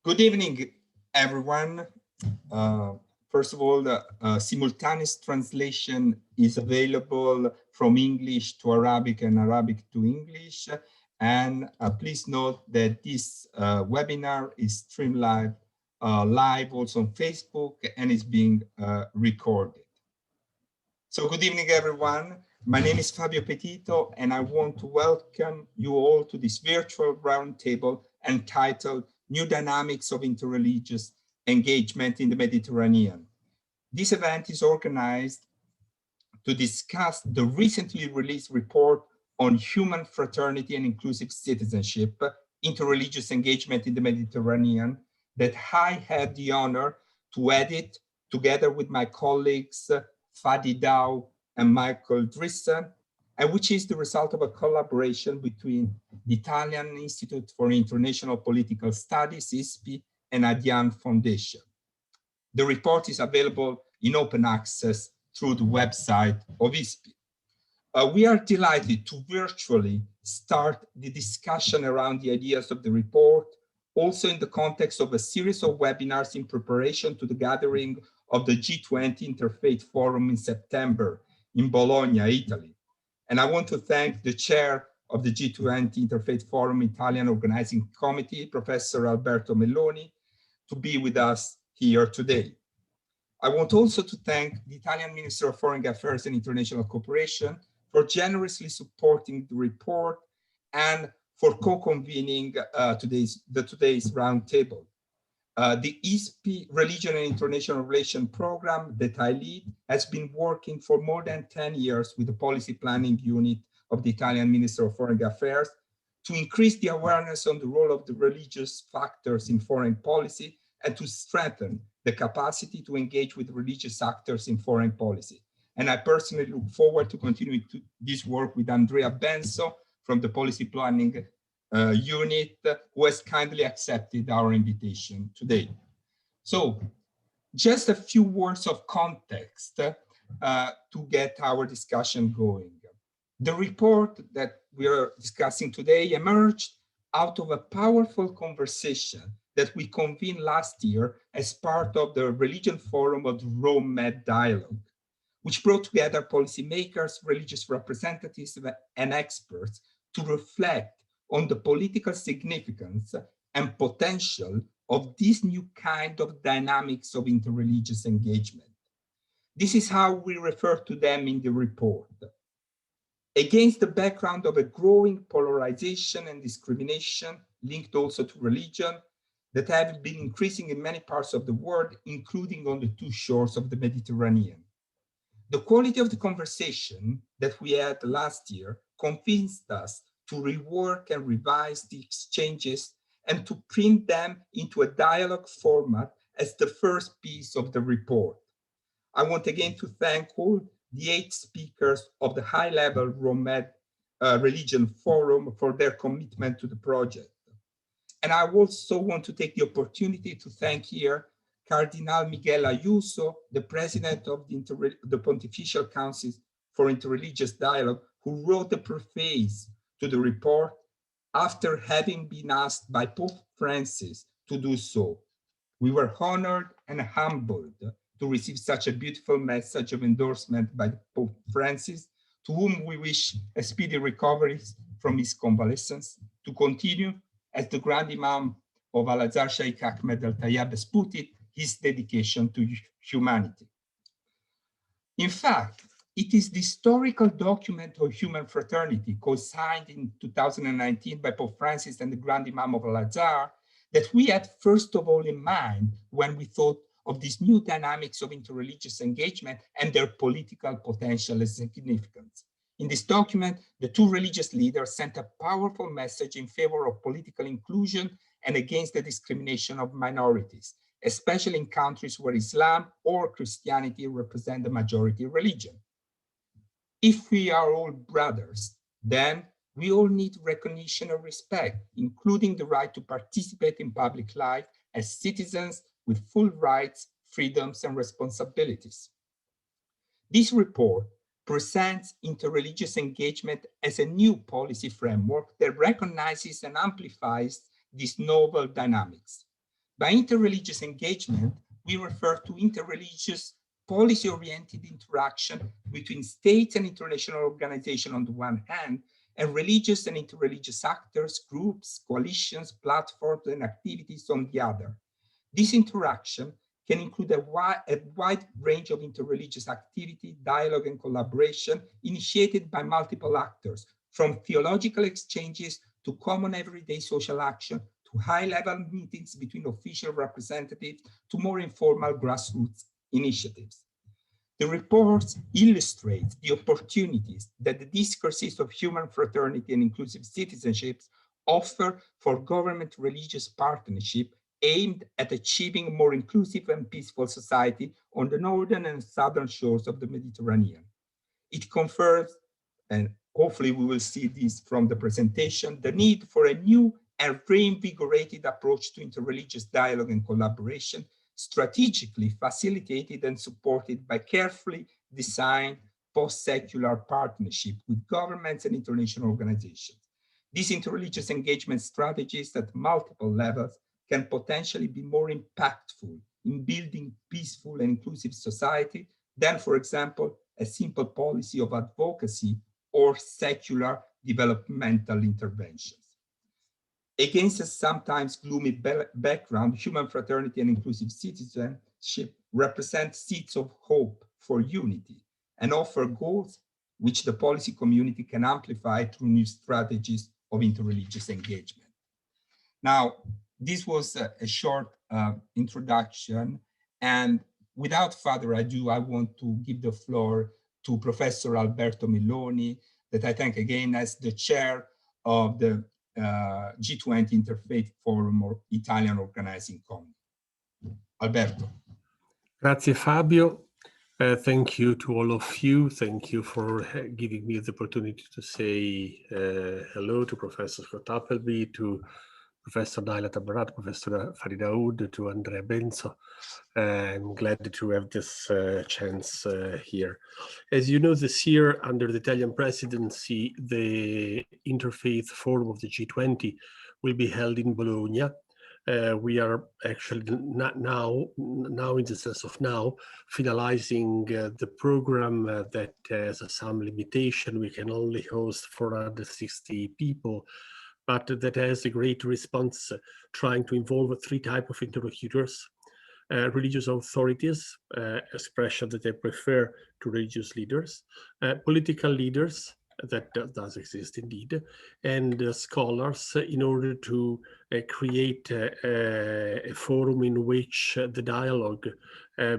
Good evening, everyone. Uh, First of all, the simultaneous translation is available from English to Arabic and Arabic to English. And please note that this webinar is streamed live also on Facebook and is being recorded. So good evening, everyone. My name is Fabio Petito, and I want to welcome you all to this virtual roundtable entitled New Dynamics of Interreligious Engagement in the Mediterranean. This event is organized to discuss the recently released report on human fraternity and inclusive citizenship, interreligious engagement in the Mediterranean, that I had the honor to edit together with my colleagues Fadi Dow and Michael Drisson, and which is the result of a collaboration between the Italian Institute for International Political Studies, ISPI, and Adyan Foundation. The report is available in open access through the website of ISPI. We are delighted to virtually start the discussion around the ideas of the report, also in the context of a series of webinars in preparation to the gathering of the G20 Interfaith Forum in September in Bologna, Italy. And I want to thank the chair of the G20 Interfaith Forum Italian Organizing Committee, Professor Alberto Melloni, to be with us here today. I want also to thank the Italian Minister of Foreign Affairs and International Cooperation for generously supporting the report and for co-convening today's roundtable. The ISPI Religion and International Relations program that I lead has been working for more than 10 years with the policy planning unit of the Italian Minister of Foreign Affairs to increase the awareness on the role of the religious factors in foreign policy and to strengthen the capacity to engage with religious actors in foreign policy. And I personally look forward to continuing this work with Andrea Benso from the policy planning unit, who has kindly accepted our invitation today. So just a few words of context to get our discussion going. The report that we are discussing today emerged out of a powerful conversation that we convened last year as part of the Religion Forum of the Rome Med Dialogue, which brought together policymakers, religious representatives, and experts to reflect on the political significance and potential of this new kind of dynamics of interreligious engagement. This is how we refer to them in the report. Against the background of a growing polarization and discrimination linked also to religion that have been increasing in many parts of the world, including on the two shores of the Mediterranean. The quality of the conversation that we had last year convinced us to rework and revise the exchanges and to print them into a dialogue format as the first piece of the report. I want again to thank all the 8 speakers of the high-level Rome Med Religion Forum for their commitment to the project. And I also want to take the opportunity to thank here Cardinal Miguel Ayuso, the president of the Pontifical Council for Interreligious Dialogue, who wrote the preface to the report after having been asked by Pope Francis to do so. We were honored and humbled to receive such a beautiful message of endorsement by Pope Francis, to whom we wish a speedy recovery from his convalescence, to continue, as the Grand Imam of Al-Azhar Sheikh Ahmed Al-Tayyab has put it, his dedication to humanity. In fact, it is the historical document of human fraternity, co-signed in 2019 by Pope Francis and the Grand Imam of Al-Azhar, that we had first of all in mind when we thought of these new dynamics of interreligious engagement and their political potential and significance. In this document, the two religious leaders sent a powerful message in favor of political inclusion and against the discrimination of minorities, especially in countries where Islam or Christianity represent the majority religion. If we are all brothers, then we all need recognition and respect, including the right to participate in public life as citizens with full rights, freedoms, and responsibilities. This report presents interreligious engagement as a new policy framework that recognizes and amplifies these novel dynamics. By interreligious engagement, we refer to interreligious policy-oriented interaction between states and international organizations on the one hand, and religious and interreligious actors, groups, coalitions, platforms, and activities on the other. This interaction can include a wide range of interreligious activity, dialogue, and collaboration initiated by multiple actors, from theological exchanges to common everyday social action, to high-level meetings between official representatives, to more informal grassroots initiatives. The reports illustrate the opportunities that the discourses of human fraternity and inclusive citizenship offer for government-religious partnership aimed at achieving a more inclusive and peaceful society on the northern and southern shores of the Mediterranean. It confirms, and hopefully we will see this from the presentation, the need for a new and reinvigorated approach to interreligious dialogue and collaboration, strategically facilitated and supported by carefully designed post-secular partnership with governments and international organizations. These interreligious engagement strategies at multiple levels can potentially be more impactful in building peaceful and inclusive society than, for example, a simple policy of advocacy or secular developmental interventions. Against a sometimes gloomy background, human fraternity and inclusive citizenship represent seeds of hope for unity and offer goals which the policy community can amplify through new strategies of interreligious engagement. Now, this was a short introduction, and without further ado, I want to give the floor to Professor Alberto Milloni, that I thank again as the chair of the G20 Interfaith Forum or Italian Organizing Committee. Alberto. Grazie Fabio. Thank you to all of you. Thank you for giving me the opportunity to say hello to Professor Scott Appleby, to Professor Naila Tabarat, Professor Farid Daoud, to Andrea Benzo. I'm glad to have this chance here. As you know, this year, under the Italian presidency, the Interfaith Forum of the G20 will be held in Bologna. We are actually not now in the sense of now, finalizing the program that has some limitation. We can only host 460 people, but that has a great response, trying to involve three types of interlocutors: religious authorities, expression that they prefer to religious leaders, political leaders, that does exist indeed, and scholars, in order to create a forum in which the dialogue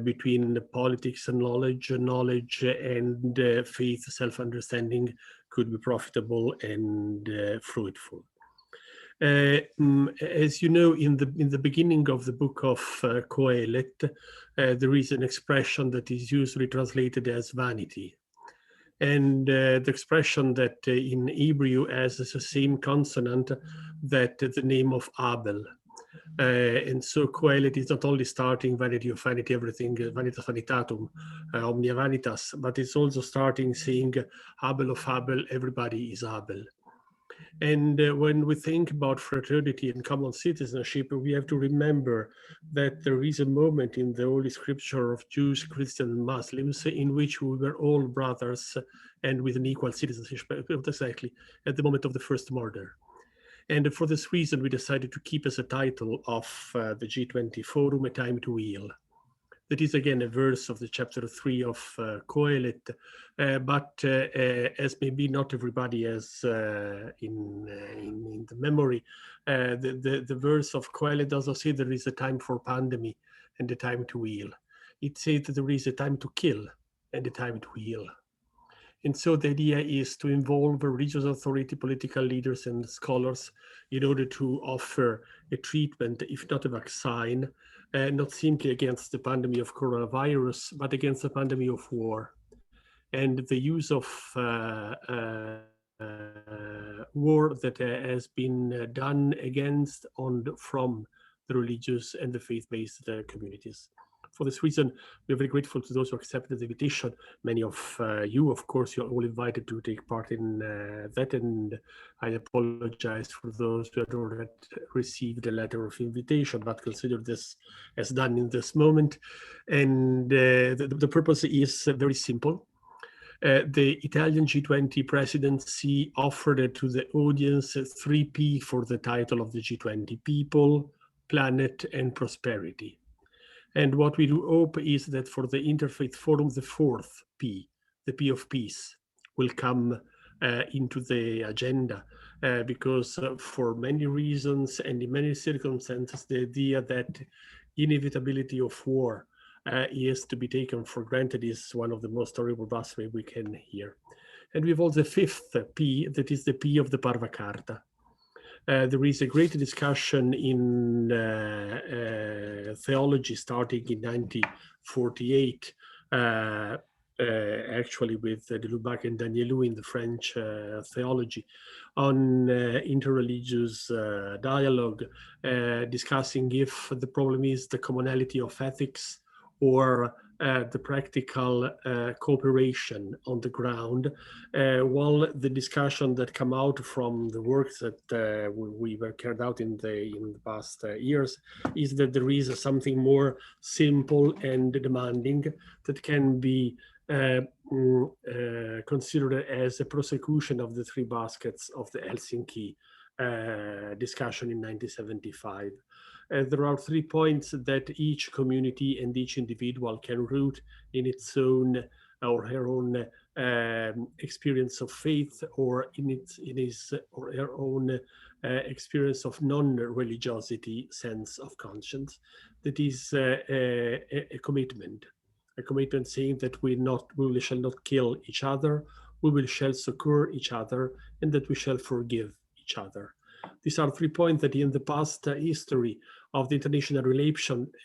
between politics and knowledge and faith self-understanding could be profitable and fruitful. As you know, in the beginning of the book of Qoelet, there is an expression that is usually translated as vanity. And the expression that in Hebrew has the same consonant that the name of Abel. And so Qoelet is not only starting vanity of vanity, everything, vanitas vanitatum, omnia vanitas, but it's also starting saying Abel of Abel, everybody is Abel. And when we think about fraternity and common citizenship, we have to remember that there is a moment in the Holy Scripture of Jews, Christians, and Muslims in which we were all brothers and with an equal citizenship, exactly at the moment of the first murder. And for this reason, we decided to keep as a title of the G20 Forum, A Time to Heal. That is again a verse of the chapter 3 of Qoelet, but as maybe not everybody has in the memory, the verse of Qoelet does not say there is a time for pandemic and a time to heal. It says that there is a time to kill and a time to heal. And so the idea is to involve religious authority, political leaders, and scholars in order to offer a treatment, if not a vaccine, not simply against the pandemic of coronavirus, but against the pandemic of war. And the use of war that has been done against and from the religious and the faith-based communities. For this reason, we're very grateful to those who accepted the invitation. Many of you, of course, you're all invited to take part in that, and I apologize for those who had already received a letter of invitation, but consider this as done in this moment. And the purpose is very simple. The Italian G20 presidency offered to the audience 3P for the title of the G20: people, planet, and prosperity. And what we do hope is that for the Interfaith Forum, the fourth P, the P of peace, will come into the agenda because for many reasons and in many circumstances, the idea that inevitability of war is to be taken for granted is one of the most horrible blasphemy we can hear. And we have also the fifth P, that is the P of the Parva Carta. There is a great discussion in theology starting in 1948, actually with de Lubac and Danielou in the French theology, on interreligious dialogue, discussing if the problem is the commonality of ethics or the practical cooperation on the ground. While the discussion that come out from the works that we were carried out in the past years is that there is something more simple and demanding that can be considered as a prosecution of the three baskets of the Helsinki discussion in 1975. There are 3 points that each community and each individual can root in its own or her own experience of faith, or in his or her own experience of non-religiosity sense of conscience. That is a commitment saying that we shall not kill each other, we shall succor each other, and that we shall forgive each other. These are 3 points that in the past history of the international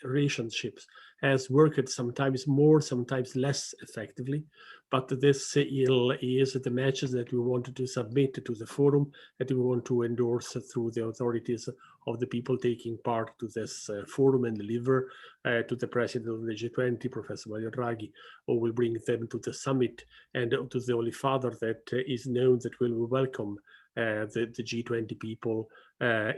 relationships has worked sometimes more, sometimes less effectively. But this is the message that we wanted to submit to the forum, that we want to endorse through the authorities of the people taking part to this forum and deliver to the president of the G20, Professor Mario Draghi, who will bring them to the summit, and to the Holy Father that is known that will welcome the G20 people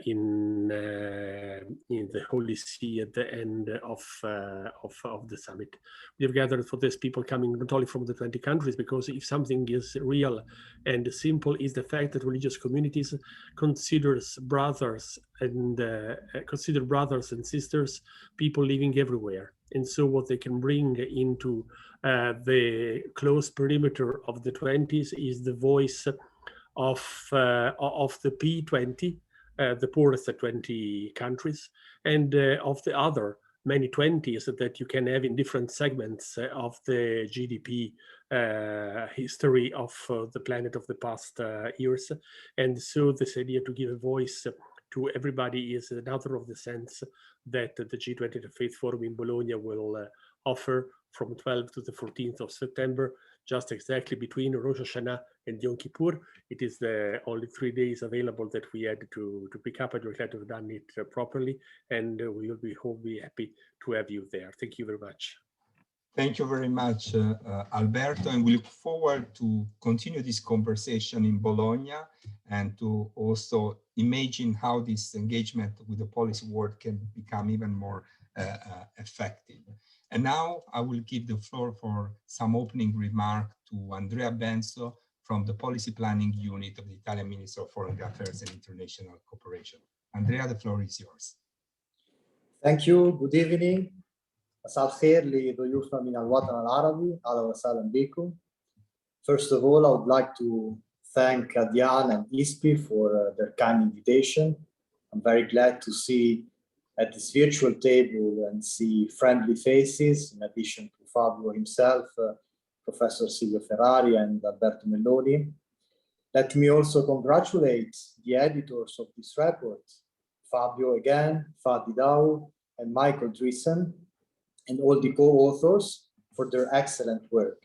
in the Holy See at the end of the summit. We have gathered for these people coming not only from the 20 countries, because if something is real and simple, is the fact that religious communities consider brothers and sisters people living everywhere. And so what they can bring into the close perimeter of the 20s is the voice of the P20, the poorest 20 countries, and of the other many 20s that you can have in different segments of the GDP history of the planet of the past years. And so this idea to give a voice to everybody is another of the sense that the G20 Interfaith Forum in Bologna will offer from 12th to the 14th of September, just exactly between Rosh Hashanah and Yom Kippur. It is the only 3 days available that we had to pick up, and we're glad to have done it properly. And we will be happy to have you there. Thank you very much. Thank you very much, Alberto, and we look forward to continue this conversation in Bologna and to also imagine how this engagement with the policy world can become even more effective. And now I will give the floor for some opening remark to Andrea Benso from the Policy Planning Unit of the Italian Ministry of Foreign Affairs and International Cooperation. Andrea, the floor is yours. Thank you. Good evening. مساء الخير لضيوفنا من الوطن العربي. أهلا وسهلا بكم. First of all, I would like to thank Adyan and ISPI for their kind invitation. I'm very glad to see at this virtual table and see friendly faces, in addition to Fabio himself, Professor Silvio Ferrari and Alberto Melloni. Let me also congratulate the editors of this report, Fabio again, Fadi Dao, and Michael Dreesen, and all the co-authors for their excellent work.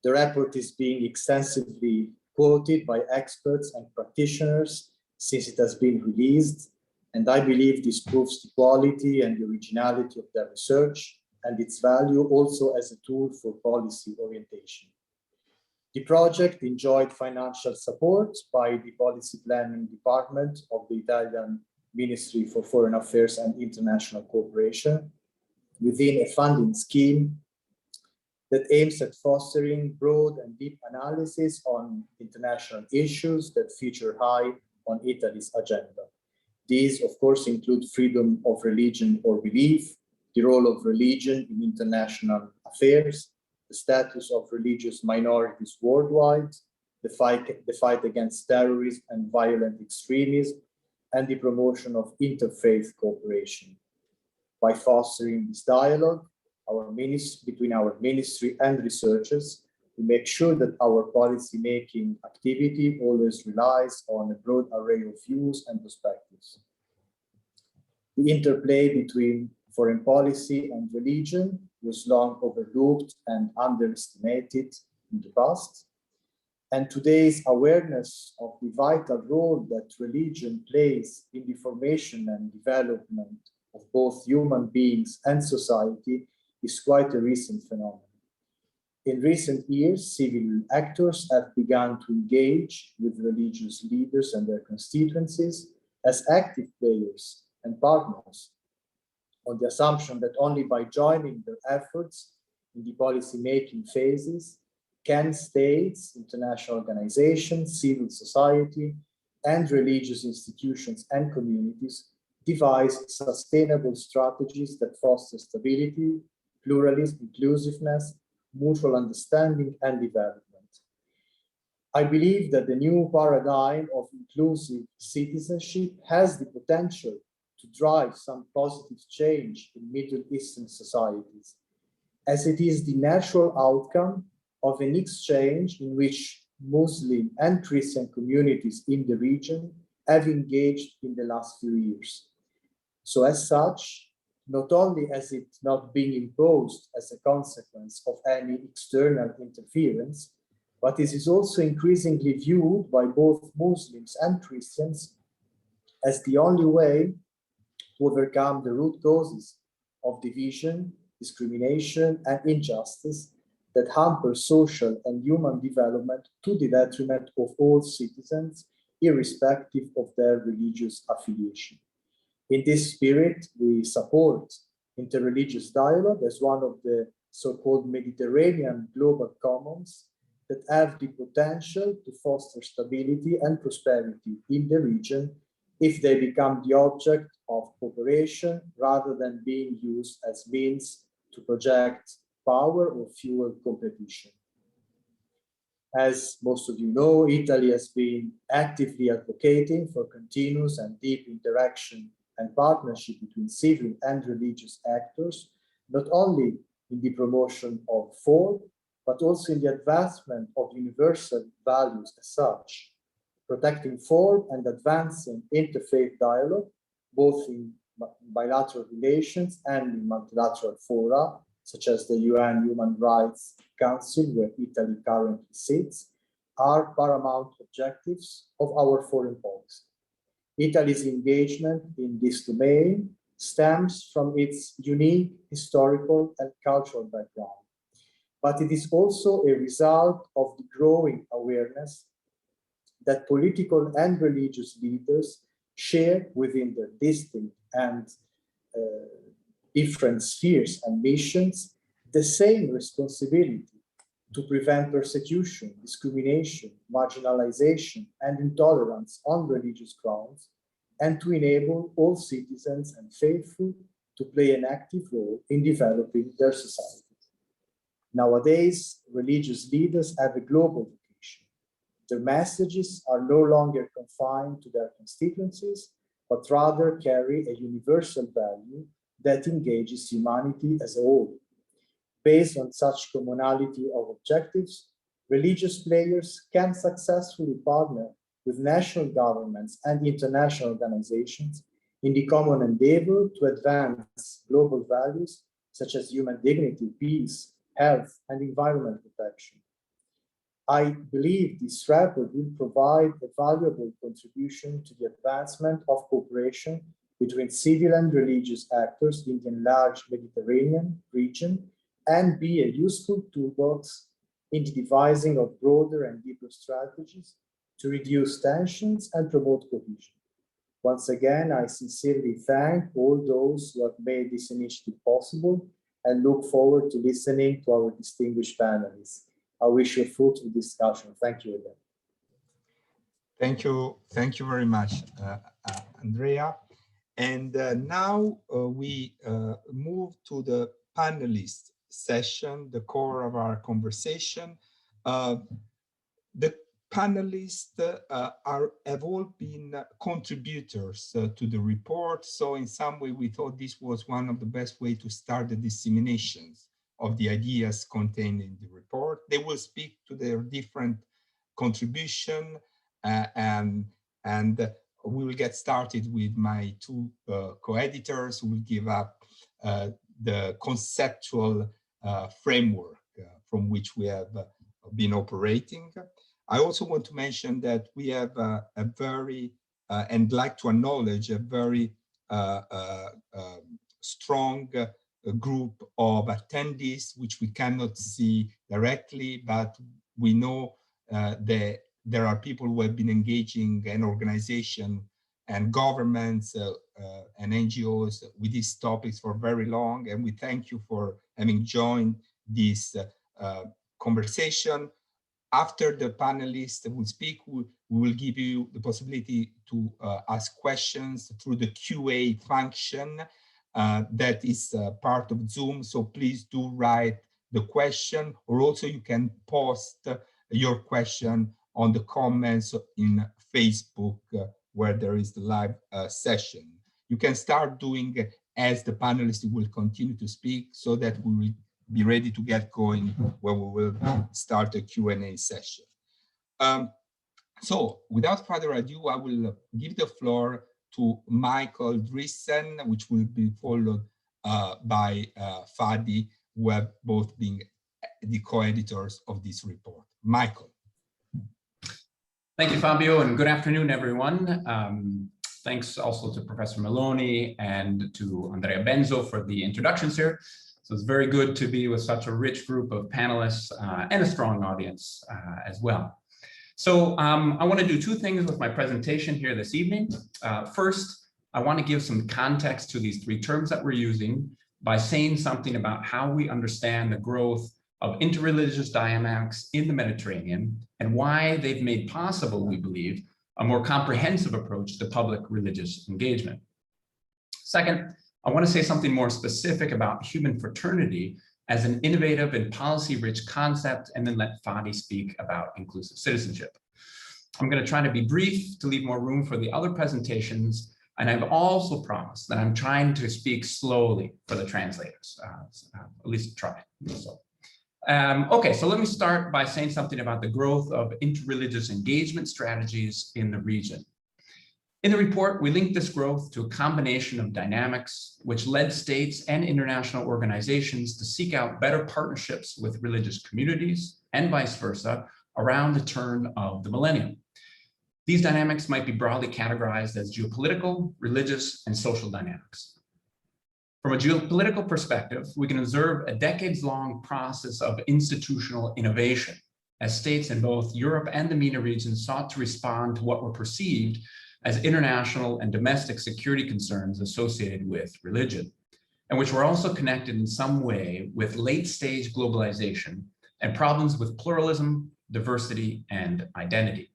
The report is being extensively quoted by experts and practitioners since it has been released, and I believe this proves the quality and the originality of their research and its value also as a tool for policy orientation. The project enjoyed financial support by the Policy Planning Department of the Italian Ministry for Foreign Affairs and International Cooperation within a funding scheme that aims at fostering broad and deep analysis on international issues that feature high on Italy's agenda. These, of course, include freedom of religion or belief, the role of religion in international affairs, the status of religious minorities worldwide, the fight against terrorism and violent extremism, and the promotion of interfaith cooperation. By fostering this dialogue between our ministry and researchers, we make sure that our policy-making activity always relies on a broad array of views and perspectives. The interplay between foreign policy and religion was long overlooked and underestimated in the past. And today's awareness of the vital role that religion plays in the formation and development of both human beings and society is quite a recent phenomenon. In recent years, civil actors have begun to engage with religious leaders and their constituencies as active players and partners, on the assumption that only by joining their efforts in the policy-making phases can states, international organizations, civil society, and religious institutions and communities devise sustainable strategies that foster stability, pluralism, inclusiveness, mutual understanding, and development. I believe that the new paradigm of inclusive citizenship has the potential to drive some positive change in Middle Eastern societies, as it is the natural outcome of an exchange in which Muslim and Christian communities in the region have engaged in the last few years. So as such, not only has it not been imposed as a consequence of any external interference, but it is also increasingly viewed by both Muslims and Christians as the only way to overcome the root causes of division, discrimination, and injustice that hamper social and human development to the detriment of all citizens, irrespective of their religious affiliation. In this spirit, we support interreligious dialogue as one of the so-called Mediterranean global commons that have the potential to foster stability and prosperity in the region if they become the object of cooperation rather than being used as means to project power or fuel competition. As most of you know, Italy has been actively advocating for continuous and deep interaction and partnership between civil and religious actors, not only in the promotion of form, but also in the advancement of universal values as such, protecting form and advancing interfaith dialogue, both in bilateral relations and in multilateral fora, such as the UN Human Rights Council, where Italy currently sits, are paramount objectives of our foreign policy. Italy's engagement in this domain stems from its unique historical and cultural background, but it is also a result of the growing awareness that political and religious leaders share within their distinct and different spheres and missions the same responsibility to prevent persecution, discrimination, marginalization, and intolerance on religious grounds, and to enable all citizens and faithful to play an active role in developing their societies. Nowadays, religious leaders have a global vocation. Their messages are no longer confined to their constituencies, but rather carry a universal value that engages humanity as a whole. Based on such commonality of objectives, religious players can successfully partner with national governments and international organizations in the common endeavor to advance global values such as human dignity, peace, health, and environment protection. I believe this report will provide a valuable contribution to the advancement of cooperation between civil and religious actors in the enlarged Mediterranean region, and be a useful toolbox in the devising of broader and deeper strategies to reduce tensions and promote cohesion. Once again, I sincerely thank all those who have made this initiative possible and look forward to listening to our distinguished panelists. I wish you a fruitful discussion. Thank you again. Thank you very much, Andrea. And now we move to the panelist session, the core of our conversation. The panelists have all been contributors to the report. So in some way, we thought this was one of the best ways to start the disseminations of the ideas contained in the report. They will speak to their different contribution and we will get started with my two co-editors who will give up the conceptual framework from which we have been operating. I also want to mention that we have a very, and like to acknowledge a very strong group of attendees, which we cannot see directly, but we know that there are people who have been engaging in organizations and governments and NGOs with these topics for very long. And we thank you for having joined this conversation. After the panelists will speak, we will give you the possibility to ask questions through the QA function that is part of Zoom. So please do write the question, or also you can post your question on the comments in Facebook where there is the live session. You can start doing as the panelists will continue to speak so that we will be ready to get going when we will start a Q&A session. So without further ado, I will give the floor to Michael Drissen, which will be followed by Fadi, who have both been the co-editors of this report. Michael. Thank you, Fabio, and good afternoon, everyone. Thanks also to Professor Meloni and to Andrea Benzo for the introductions here. So it's very good to be with such a rich group of panelists and a strong audience as well. So I want to do two things with my presentation here this evening. First, I want to give some context to these three terms that we're using by saying something about how we understand the growth of interreligious dynamics in the Mediterranean and why they've made possible, we believe, a more comprehensive approach to public religious engagement. Second, I want to say something more specific about human fraternity as an innovative and policy-rich concept, and then let Fadi speak about inclusive citizenship. I'm going to try to be brief to leave more room for the other presentations, and I've also promised that I'm trying to speak slowly for the translators, at least try. So. Okay, so let me start by saying something about the growth of interreligious engagement strategies in the region. In the report, we link this growth to a combination of dynamics which led states and international organizations to seek out better partnerships with religious communities and vice versa around the turn of the millennium. These dynamics might be broadly categorized as geopolitical, religious, and social dynamics. From a geopolitical perspective, we can observe a decades-long process of institutional innovation as states in both Europe and the MENA region sought to respond to what were perceived as international and domestic security concerns associated with religion, and which were also connected in some way with late-stage globalization and problems with pluralism, diversity, and identity.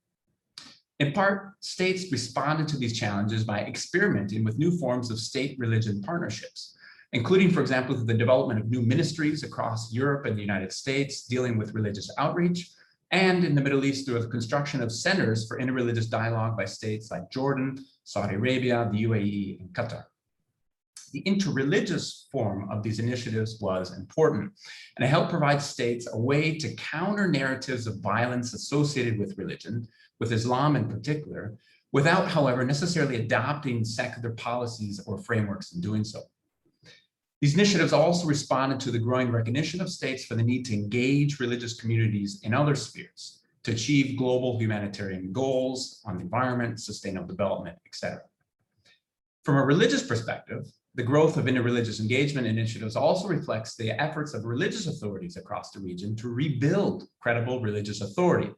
In part, states responded to these challenges by experimenting with new forms of state-religion partnerships, including, for example, the development of new ministries across Europe and the United States dealing with religious outreach, and in the Middle East through the construction of centers for interreligious dialogue by states like Jordan, Saudi Arabia, the UAE, and Qatar. The interreligious form of these initiatives was important, and it helped provide states a way to counter narratives of violence associated with religion, with Islam in particular, without, however, necessarily adopting secular policies or frameworks in doing so. These initiatives also responded to the growing recognition of states for the need to engage religious communities in other spheres to achieve global humanitarian goals on the environment, sustainable development, etc. From a religious perspective, the growth of interreligious engagement initiatives also reflects the efforts of religious authorities across the region to rebuild credible religious authority,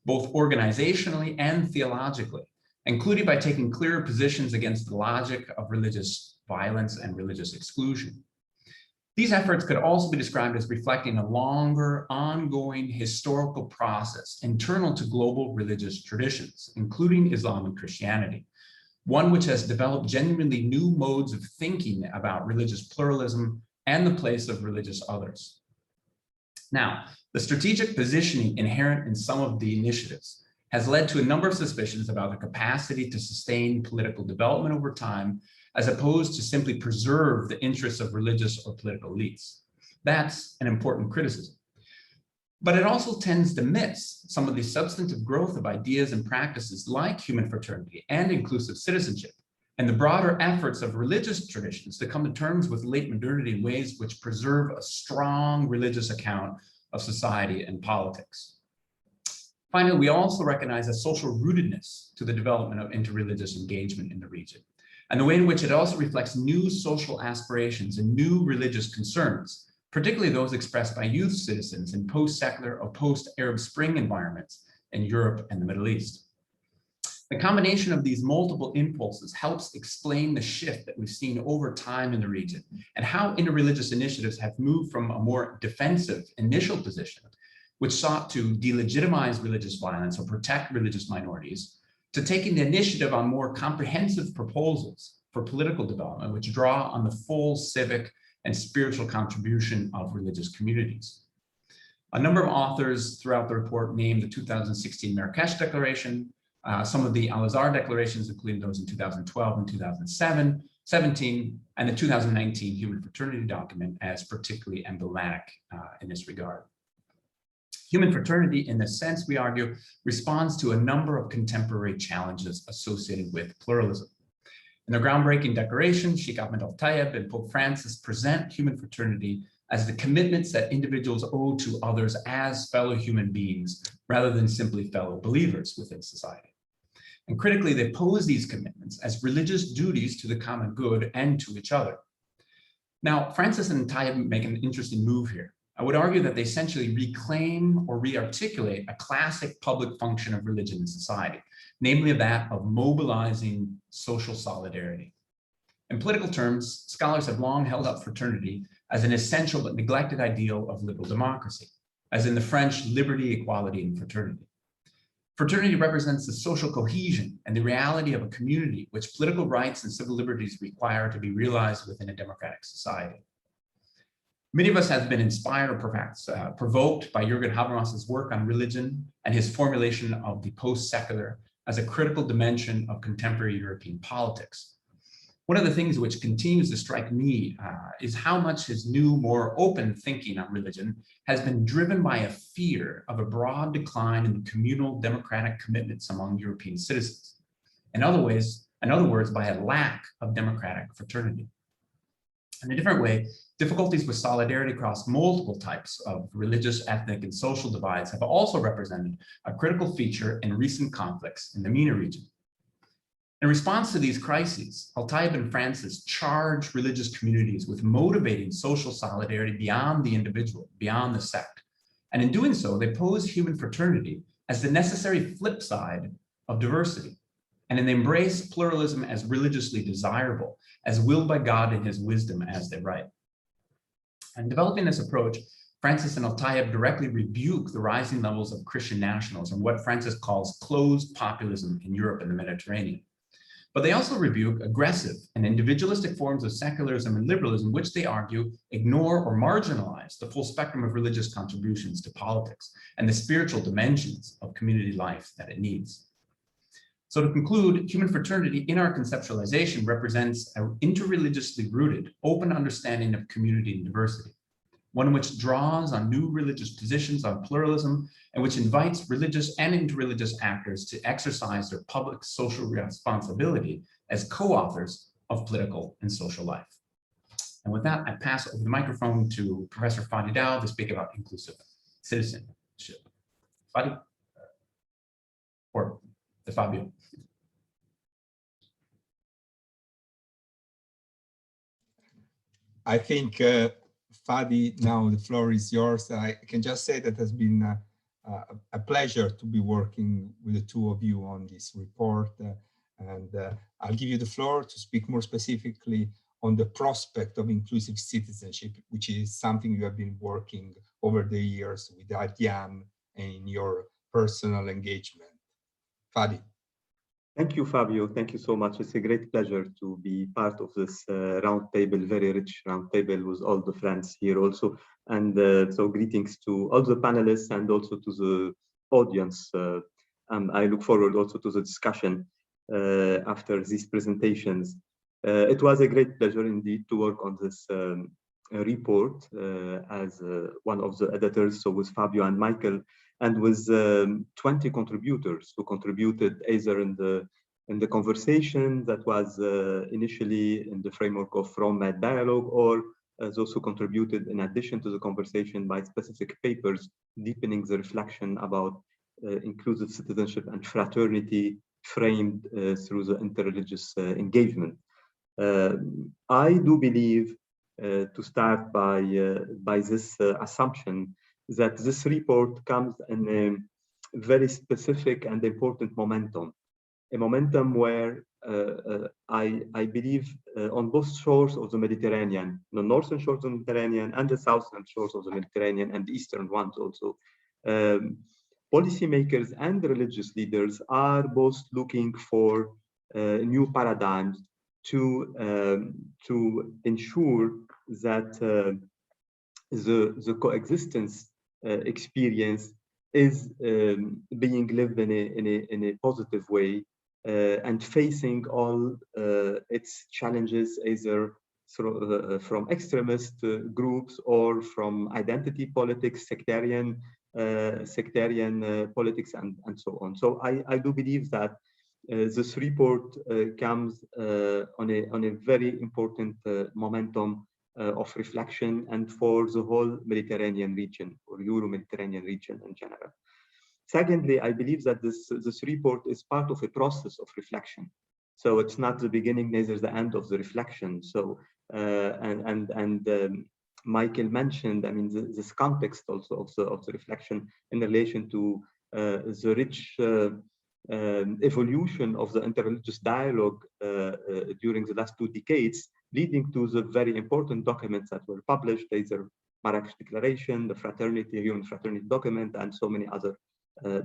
both organizationally and theologically, including by taking clearer positions against the logic of religious violence and religious exclusion. These efforts could also be described as reflecting a longer, ongoing historical process internal to global religious traditions, including Islam and Christianity, one which has developed genuinely new modes of thinking about religious pluralism and the place of religious others. Now, the strategic positioning inherent in some of the initiatives has led to a number of suspicions about their capacity to sustain political development over time, as opposed to simply preserve the interests of religious or political elites. That's an important criticism. But it also tends to miss some of the substantive growth of ideas and practices like human fraternity and inclusive citizenship, and the broader efforts of religious traditions to come to terms with late modernity in ways which preserve a strong religious account of society and politics. Finally, we also recognize a social rootedness to the development of interreligious engagement in the region, and the way in which it also reflects new social aspirations and new religious concerns, particularly those expressed by youth citizens in post-secular or post-Arab Spring environments in Europe and the Middle East. The combination of these multiple impulses helps explain the shift that we've seen over time in the region and how interreligious initiatives have moved from a more defensive initial position, which sought to delegitimize religious violence or protect religious minorities, to taking the initiative on more comprehensive proposals for political development, which draw on the full civic and spiritual contribution of religious communities. A number of authors throughout the report named the 2016 Marrakesh Declaration, some of the Al-Azhar declarations, including those in 2012 and 2017, and the 2019 Human Fraternity document as particularly emblematic in this regard. Human fraternity, in a sense, we argue, responds to a number of contemporary challenges associated with pluralism. In the groundbreaking declaration, Sheikh Ahmed Al-Tayeb and Pope Francis present human fraternity as the commitments that individuals owe to others as fellow human beings, rather than simply fellow believers within society. And critically, they pose these commitments as religious duties to the common good and to each other. Now, Francis and Tayeb make an interesting move here. I would argue that they essentially reclaim or re-articulate a classic public function of religion in society, namely that of mobilizing social solidarity. In political terms, scholars have long held up fraternity as an essential but neglected ideal of liberal democracy, as in the French liberty, equality, and fraternity. Fraternity represents the social cohesion and the reality of a community which political rights and civil liberties require to be realized within a democratic society. Many of us have been inspired or perhaps provoked by Jürgen Habermas's work on religion and his formulation of the post-secular as a critical dimension of contemporary European politics. One of the things which continues to strike me is how much his new, more open thinking on religion has been driven by a fear of a broad decline in communal democratic commitments among European citizens. In other words, by a lack of democratic fraternity. In a different way, difficulties with solidarity across multiple types of religious, ethnic, and social divides have also represented a critical feature in recent conflicts in the MENA region. In response to these crises, Al-Tayeb and Francis charge religious communities with motivating social solidarity beyond the individual, beyond the sect. And in doing so, they pose human fraternity as the necessary flip side of diversity, and they embrace pluralism as religiously desirable, as willed by God in his wisdom, as they write. And developing this approach, Francis and Al-Tayeb directly rebuke the rising levels of Christian nationalism, what Francis calls closed populism in Europe and the Mediterranean. But they also rebuke aggressive and individualistic forms of secularism and liberalism, which they argue ignore or marginalize the full spectrum of religious contributions to politics and the spiritual dimensions of community life that it needs. So to conclude, human fraternity in our conceptualization represents an interreligiously rooted, open understanding of community and diversity, one which draws on new religious positions on pluralism and which invites religious and interreligious actors to exercise their public social responsibility as co-authors of political and social life. And with that, I pass over the microphone to Professor Fadi Dao to speak about inclusive citizenship. Fadi? Or Fabio. I think, Fadi, now the floor is yours. I can just say that it has been a pleasure to be working with the two of you on this report. And I'll give you the floor to speak more specifically on the prospect of inclusive citizenship, which is something you have been working over the years with Adyan and in your personal engagement. Fadi. Thank you, Fabio. Thank you so much. It's a great pleasure to be part of this roundtable, very rich roundtable with all the friends here also. And so greetings to all the panelists and also to the audience. I look forward also to the discussion after these presentations. It was a great pleasure indeed to work on this report as one of the editors, so with Fabio and Michael, and with 20 contributors who contributed either in the conversation that was initially in the framework of Rome dialogue, or those who contributed in addition to the conversation by specific papers, deepening the reflection about inclusive citizenship and fraternity framed through the interreligious engagement. I do believe, to start by this assumption, that this report comes in a very specific and important momentum, a momentum where I believe on both shores of the Mediterranean, the northern shores of the Mediterranean and the southern shores of the Mediterranean and the eastern ones also, policymakers and religious leaders are both looking for new paradigms to ensure that the coexistence experience is being lived in a positive way and facing all its challenges, either from extremist groups or from identity politics, sectarian politics, and so on. So I do believe that this report comes on a very important momentum of reflection and for the whole Mediterranean region or Euro-Mediterranean region in general. Secondly, I believe that this report is part of a process of reflection. So it's not the beginning, neither the end of the reflection. So Michael mentioned, I mean, this context also of the reflection in relation to the rich evolution of the interreligious dialogue during the last 2 decades, leading to the very important documents that were published, either Marrakesh Declaration, the Fraternity, Human Fraternity document, and so many other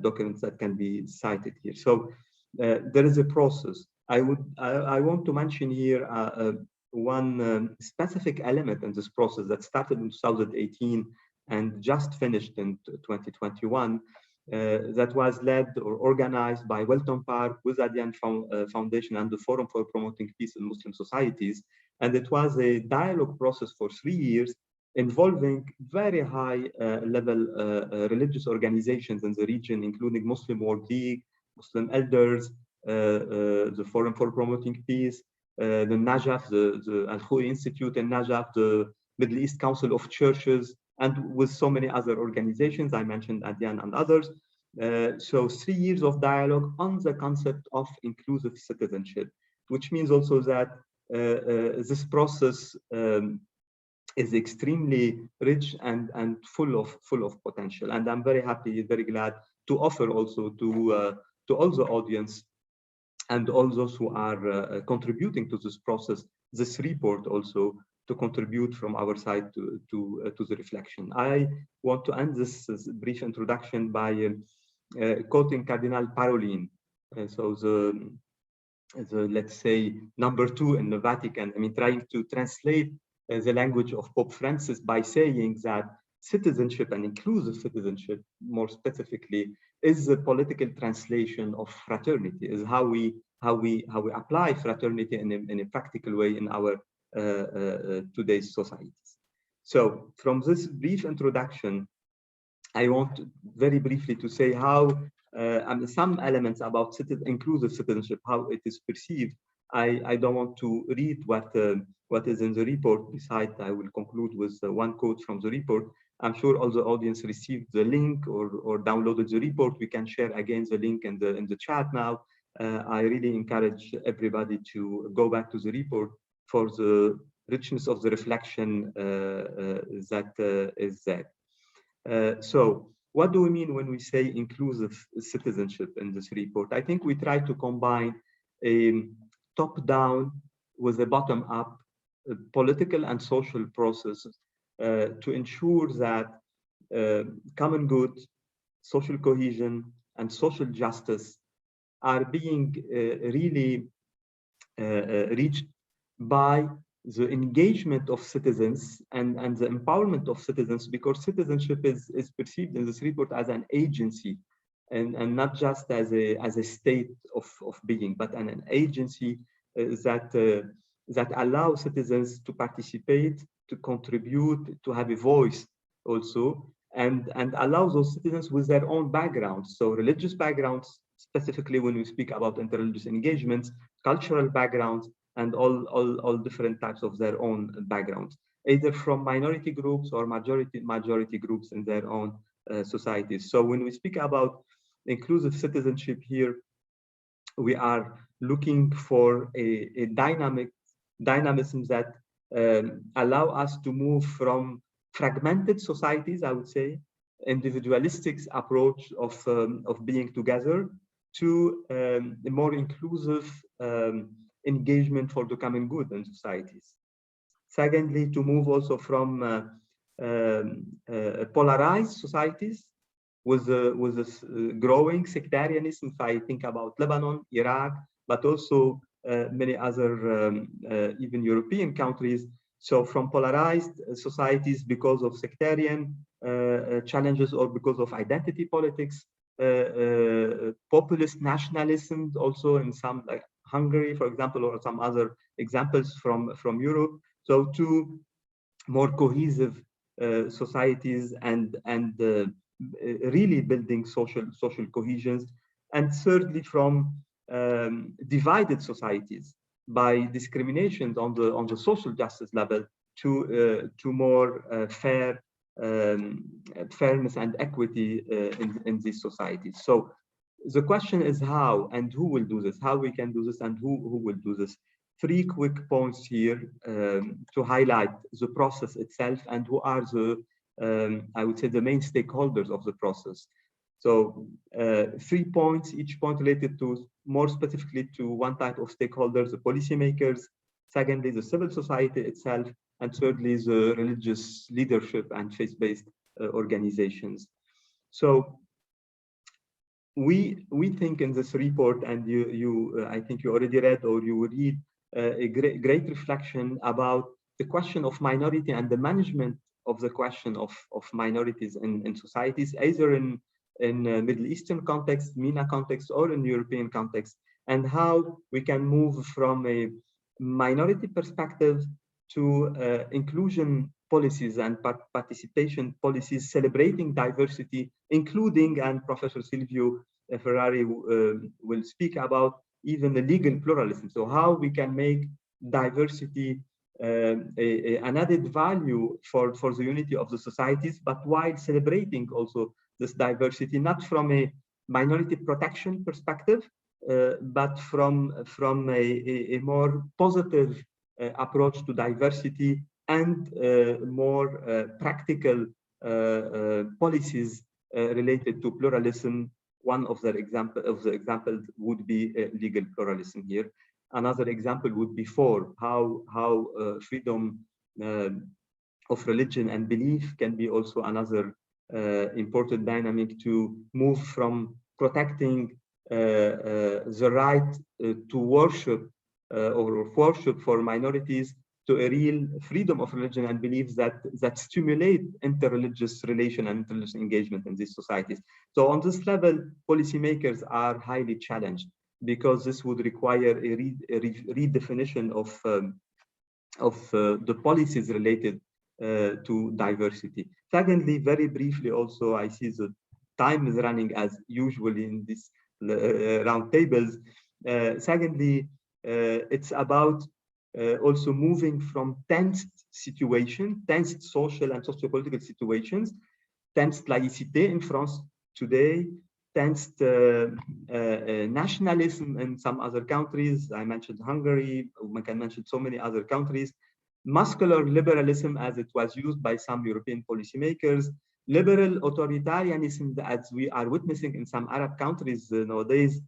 documents that can be cited here. So there is a process. I want to mention here one specific element in this process that started in 2018 and just finished in 2021, that was led or organized by Welton Park with Adyan Foundation and the Forum for Promoting Peace in Muslim Societies. And it was a dialogue process for 3 years involving very high level religious organizations in the region, including Muslim World League, Muslim Elders, the Forum for Promoting Peace, the Najaf, the Al-Khoury Institute in Najaf, the Middle East Council of Churches, and with so many other organizations. I mentioned Adyan and others. So 3 years of dialogue on the concept of inclusive citizenship, which means also that this process is extremely rich and full of potential. And I'm very happy, very glad to offer also to all the audience and all those who are contributing to this process, this report also, to contribute from our side to the reflection. I want to end this brief introduction by quoting Cardinal Parolin. So the let's say #2 in the Vatican. I mean, trying to translate the language of Pope Francis by saying that citizenship and inclusive citizenship, more specifically, is the political translation of fraternity, is how we apply fraternity in a practical way in our today's societies. So from this brief introduction, I want very briefly to say how some elements about inclusive citizenship, how it is perceived. I don't want to read what is in the report. Besides, I will conclude with one quote from the report. I'm sure all the audience received the link or downloaded the report. We can share again the link in the chat now. I really encourage everybody to go back to the report for the richness of the reflection that is there. So what do we mean when we say inclusive citizenship in this report? I think we try to combine a top-down with a bottom-up political and social process to ensure that common good, social cohesion, and social justice are being really reached by the engagement of citizens and the empowerment of citizens, because citizenship is perceived in this report as an agency and not just as a state of being, but an agency that allows citizens to participate, to contribute, to have a voice also, and allows those citizens with their own backgrounds. So religious backgrounds, specifically when we speak about interreligious engagements, cultural backgrounds, and all different types of their own backgrounds, either from minority groups or majority groups in their own societies. So when we speak about inclusive citizenship here, we are looking for a dynamism that allow us to move from fragmented societies, I would say, individualistic approach of being together, to a more inclusive engagement for the common good in societies. Secondly, to move also from polarized societies with this growing sectarianism, if I think about Lebanon, Iraq, but also many other even European countries. So from polarized societies because of sectarian challenges or because of identity politics, populist nationalism also in some, like Hungary, for example, or some other examples from Europe. So to more cohesive societies and really building social cohesions. And thirdly, from divided societies by discriminations on the social justice level to more fairness and equity in these societies. So the question is how and who will do this, how we can do this and who will do this. 3 quick points here to highlight the process itself and who are the, I would say, the main stakeholders of the process. So 3 points, each point related to more specifically to one type of stakeholders, the policymakers, secondly, the civil society itself, and thirdly, the religious leadership and faith-based organizations. So we think in this report, and I think you already read or you will read a great reflection about the question of minority and the management of the question of minorities in societies, either in Middle Eastern context, MENA context, or in European context, and how we can move from a minority perspective to inclusion policies and participation policies celebrating diversity, including, and Professor Silvio Ferrari will speak about, even the legal pluralism. So how we can make diversity an added value for the unity of the societies, but while celebrating also this diversity, not from a minority protection perspective, but from a more positive approach to diversity and more practical policies related to pluralism. One of the examples would be legal pluralism here. Another example would be how freedom of religion and belief can be also another important dynamic to move from protecting the right to worship or worship for minorities to a real freedom of religion and beliefs that stimulate interreligious relation and interreligious engagement in these societies. So on this level, policymakers are highly challenged because this would require a redefinition of the policies related to diversity. Secondly, very briefly also, I see the time is running as usually in these round tables. Secondly, it's about also moving from tensed social and socio-political situations, tensed laïcité in France today, tensed nationalism in some other countries. I mentioned Hungary, one can mention so many other countries, muscular liberalism, as it was used by some European policymakers, liberal authoritarianism, as we are witnessing in some Arab countries nowadays,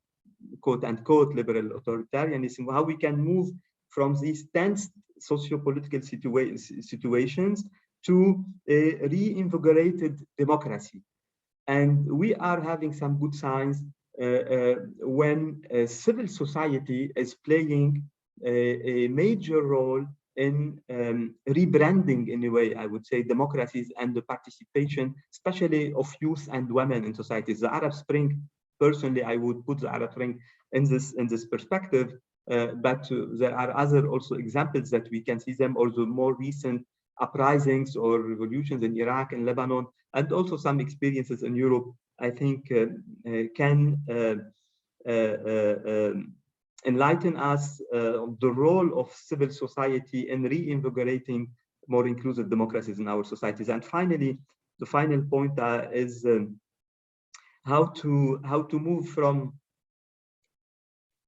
quote unquote, liberal authoritarianism, how we can move from these tense socio-political situations to a reinvigorated democracy. And we are having some good signs when civil society is playing a major role in rebranding, in a way, I would say, democracies and the participation, especially of youth and women in societies. The Arab Spring, personally, I would put the Arab Spring in this perspective, but there are other also examples that we can see them, or the more recent uprisings or revolutions in Iraq and Lebanon, and also some experiences in Europe, I think can enlighten us on the role of civil society in reinvigorating more inclusive democracies in our societies. And finally, the final point is how to move from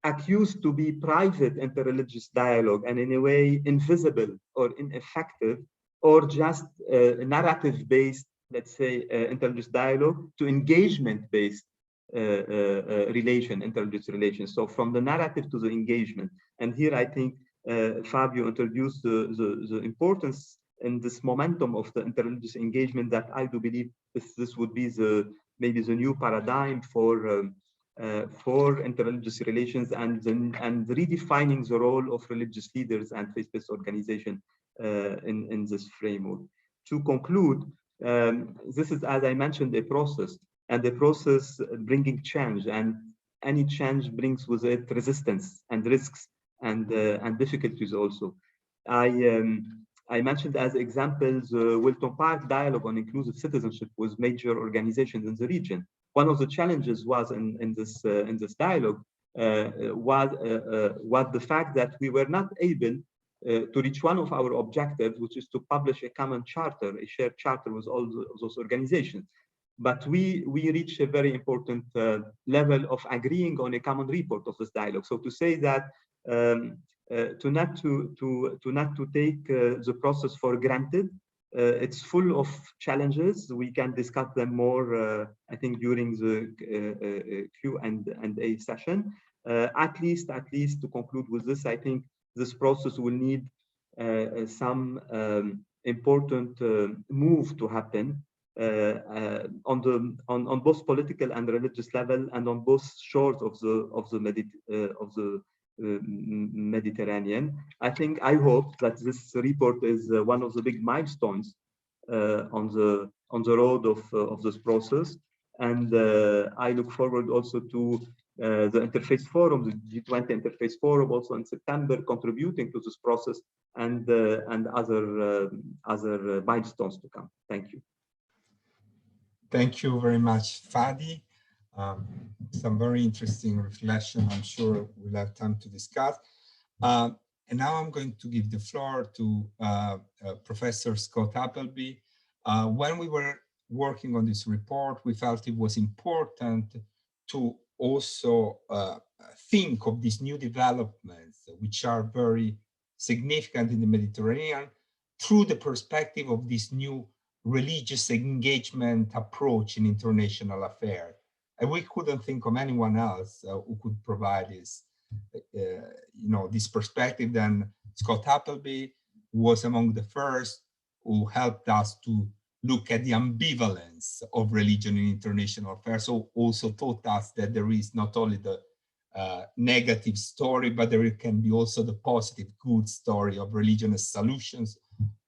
accused to be private interreligious dialogue and in a way invisible or ineffective, or just narrative-based, let's say, interreligious dialogue, to engagement-based interreligious relations. So from the narrative to the engagement. And here I think Fabio introduced the importance in this momentum of the interreligious engagement, that I do believe this would be maybe the new paradigm for interreligious relations, and redefining the role of religious leaders and faith-based organization in this framework. To conclude, this is, as I mentioned, a process, and the process bringing change, and any change brings with it resistance and risks and difficulties also. I mentioned as examples Wilton Park dialogue on inclusive citizenship with major organizations in the region. One of the challenges was in this dialogue was the fact that we were not able to reach one of our objectives, which is to publish a common charter, a shared charter with all those organizations. But we reached a very important level of agreeing on a common report of this dialogue. So to say that to not to take the process for granted. It's full of challenges. We can discuss them more, I think, during the Q&A session. At least to conclude with this, I think this process will need some important move to happen on both political and religious level, and on both shores of the Mediterranean. I hope that this report is one of the big milestones on the road of this process, and I look forward also to the Interface Forum, the G20 Interface Forum, also in September, contributing to this process, and other milestones to come. Thank you. Thank you very much, Fadi. Some very interesting reflection. I'm sure we'll have time to discuss. And now I'm going to give the floor to Professor Scott Appleby. When we were working on this report, we felt it was important to also think of these new developments, which are very significant in the Mediterranean, through the perspective of this new religious engagement approach in international affairs. And we couldn't think of anyone else who could provide this, this perspective than Scott Appleby, who was among the first who helped us to look at the ambivalence of religion in international affairs. So also taught us that there is not only the negative story, but there can be also the positive, good story of religion as solutions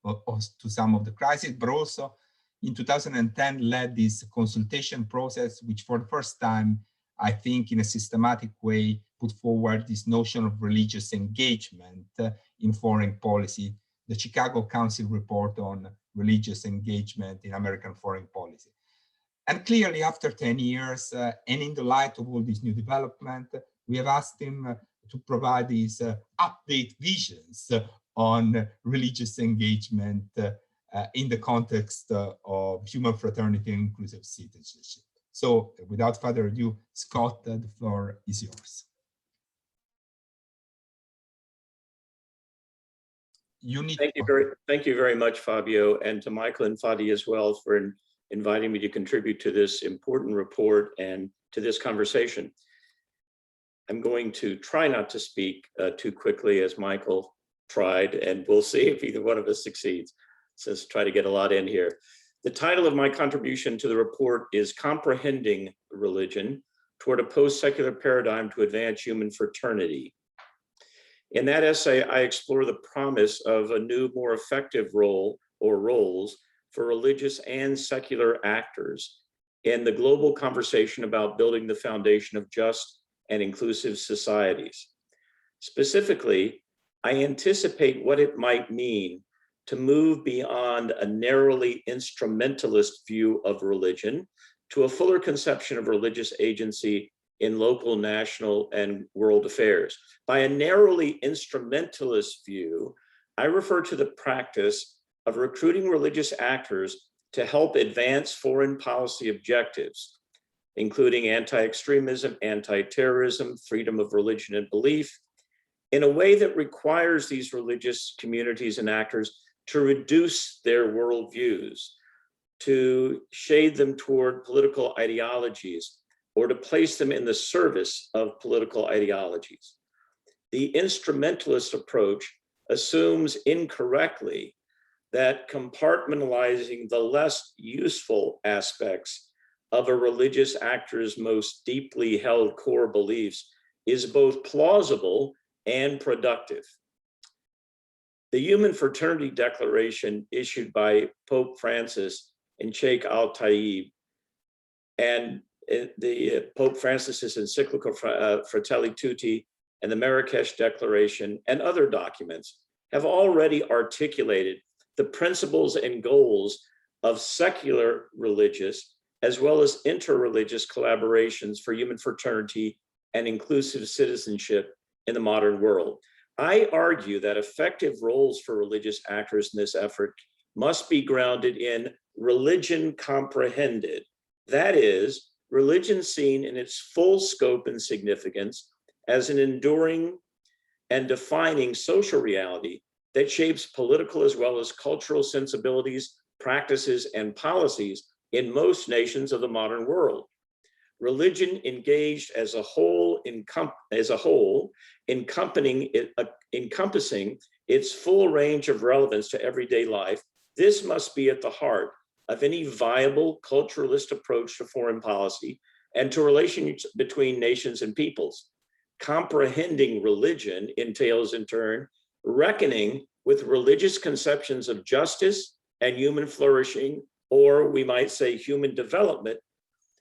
to some of the crises, but also in 2010 led this consultation process, which for the first time, I think in a systematic way, put forward this notion of religious engagement in foreign policy, the Chicago Council report on religious engagement in American foreign policy. And clearly after 10 years, and in the light of all these new development, we have asked him to provide these update visions on religious engagement in the context of human fraternity and inclusive citizenship. So without further ado, Scott, the floor is yours. you need. Thank you very much, Fabio, and to Michael and Fadi as well for inviting me to contribute to this important report and to this conversation. I'm going to try not to speak too quickly as Michael tried, and we'll see if either one of us succeeds, since try to get a lot in here. The title of my contribution to the report is Comprehending Religion Toward a Post-Secular Paradigm to Advance Human Fraternity. In that essay, I explore the promise of a new, more effective role or roles for religious and secular actors in the global conversation about building the foundation of just and inclusive societies. Specifically, I anticipate what it might mean to move beyond a narrowly instrumentalist view of religion to a fuller conception of religious agency in local, national, and world affairs. By a narrowly instrumentalist view, I refer to the practice of recruiting religious actors to help advance foreign policy objectives, including anti-extremism, anti-terrorism, freedom of religion and belief, in a way that requires these religious communities and actors to reduce their worldviews, to shade them toward political ideologies, or to place them in the service of political ideologies. The instrumentalist approach assumes incorrectly that compartmentalizing the less useful aspects of a religious actor's most deeply held core beliefs is both plausible and productive. The Human Fraternity Declaration issued by Pope Francis and Sheikh Al-Tayyib, and the Pope Francis's encyclical Fratelli Tutti and the Marrakesh Declaration and other documents have already articulated the principles and goals of secular religious as well as interreligious collaborations for human fraternity and inclusive citizenship in the modern world. I argue that effective roles for religious actors in this effort must be grounded in religion comprehended. That is, religion seen in its full scope and significance as an enduring and defining social reality that shapes political as well as cultural sensibilities, practices, and policies in most nations of the modern world. Religion engaged as a whole, encompassing its full range of relevance to everyday life, this must be at the heart of any viable culturalist approach to foreign policy and to relations between nations and peoples. Comprehending religion entails, in turn, reckoning with religious conceptions of justice and human flourishing, or we might say human development,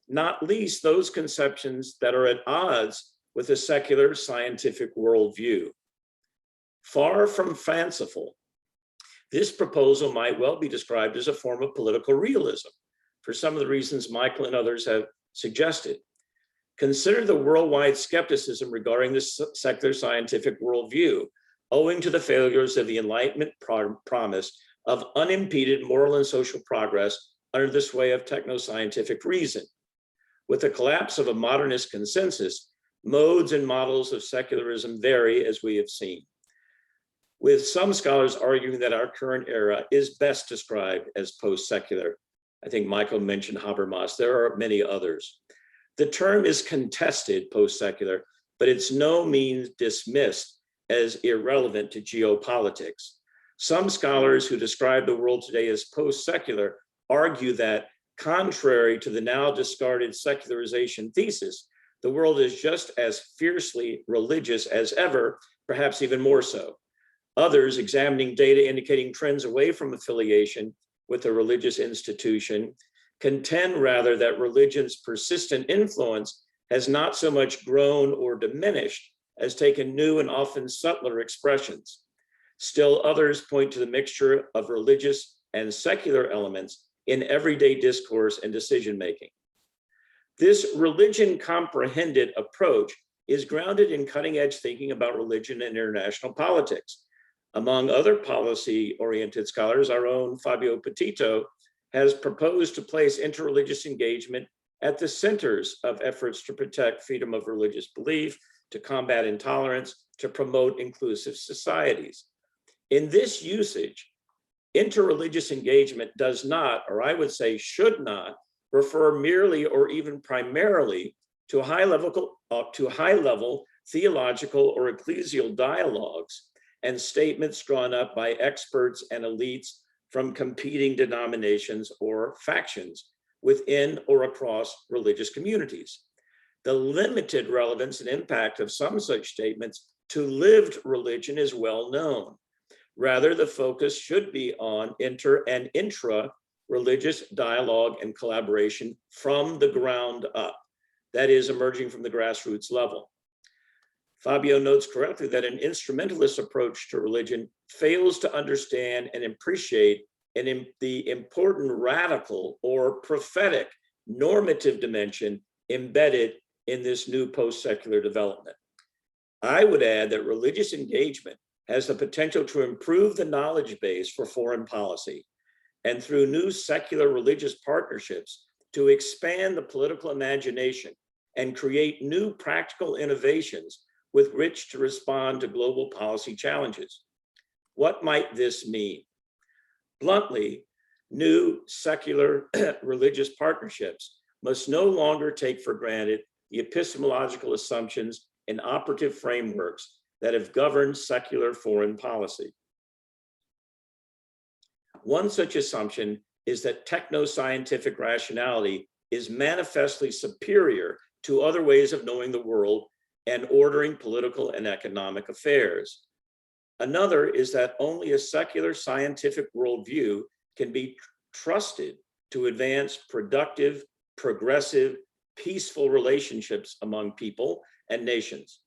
not least those conceptions that are at odds with a secular scientific worldview. Far from fanciful, this proposal might well be described as a form of political realism, for some of the reasons Michael and others have suggested. Consider the worldwide skepticism regarding the secular scientific worldview, owing to the failures of the Enlightenment promise of unimpeded moral and social progress under the sway of techno-scientific reason. With the collapse of a modernist consensus, modes and models of secularism vary, as we have seen, with some scholars arguing that our current era is best described as post-secular. I think Michael mentioned Habermas. There are many others. The term is contested, post-secular, but it's no means dismissed as irrelevant to geopolitics. Some scholars who describe the world today as post-secular argue that, contrary to the now discarded secularization thesis, the world is just as fiercely religious as ever, perhaps even more so. Others, examining data indicating trends away from affiliation with a religious institution, contend rather that religion's persistent influence has not so much grown or diminished as taken new and often subtler expressions. Still others point to the mixture of religious and secular elements in everyday discourse and decision-making. This religion comprehended approach is grounded in cutting-edge thinking about religion and international politics. Among other policy-oriented scholars, our own Fabio Petito has proposed to place interreligious engagement at the centers of efforts to protect freedom of religious belief, to combat intolerance, to promote inclusive societies. In this usage, interreligious engagement does not, or I would say should not, refer merely or even primarily to high-level theological or ecclesial dialogues and statements drawn up by experts and elites from competing denominations or factions within or across religious communities. The limited relevance and impact of some such statements to lived religion is well known. Rather, the focus should be on inter and intra-religious dialogue and collaboration from the ground up, that is, emerging from the grassroots level. Fabio notes correctly that an instrumentalist approach to religion fails to understand and appreciate the important radical or prophetic normative dimension embedded in this new post-secular development. I would add that religious engagement has the potential to improve the knowledge base for foreign policy, and through new secular religious partnerships to expand the political imagination and create new practical innovations with which to respond to global policy challenges. What might this mean? Bluntly, new secular religious partnerships must no longer take for granted the epistemological assumptions and operative frameworks that have governed secular foreign policy. One such assumption is that techno-scientific rationality is manifestly superior to other ways of knowing the world and ordering political and economic affairs. Another is that only a secular scientific worldview can be trusted to advance productive, progressive, peaceful relationships among people and nations.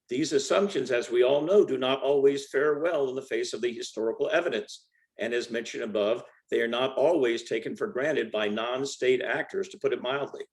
These assumptions, as we all know, do not always fare well in the face of the historical evidence. And as mentioned above, they are not always taken for granted by non-state actors, to put it mildly.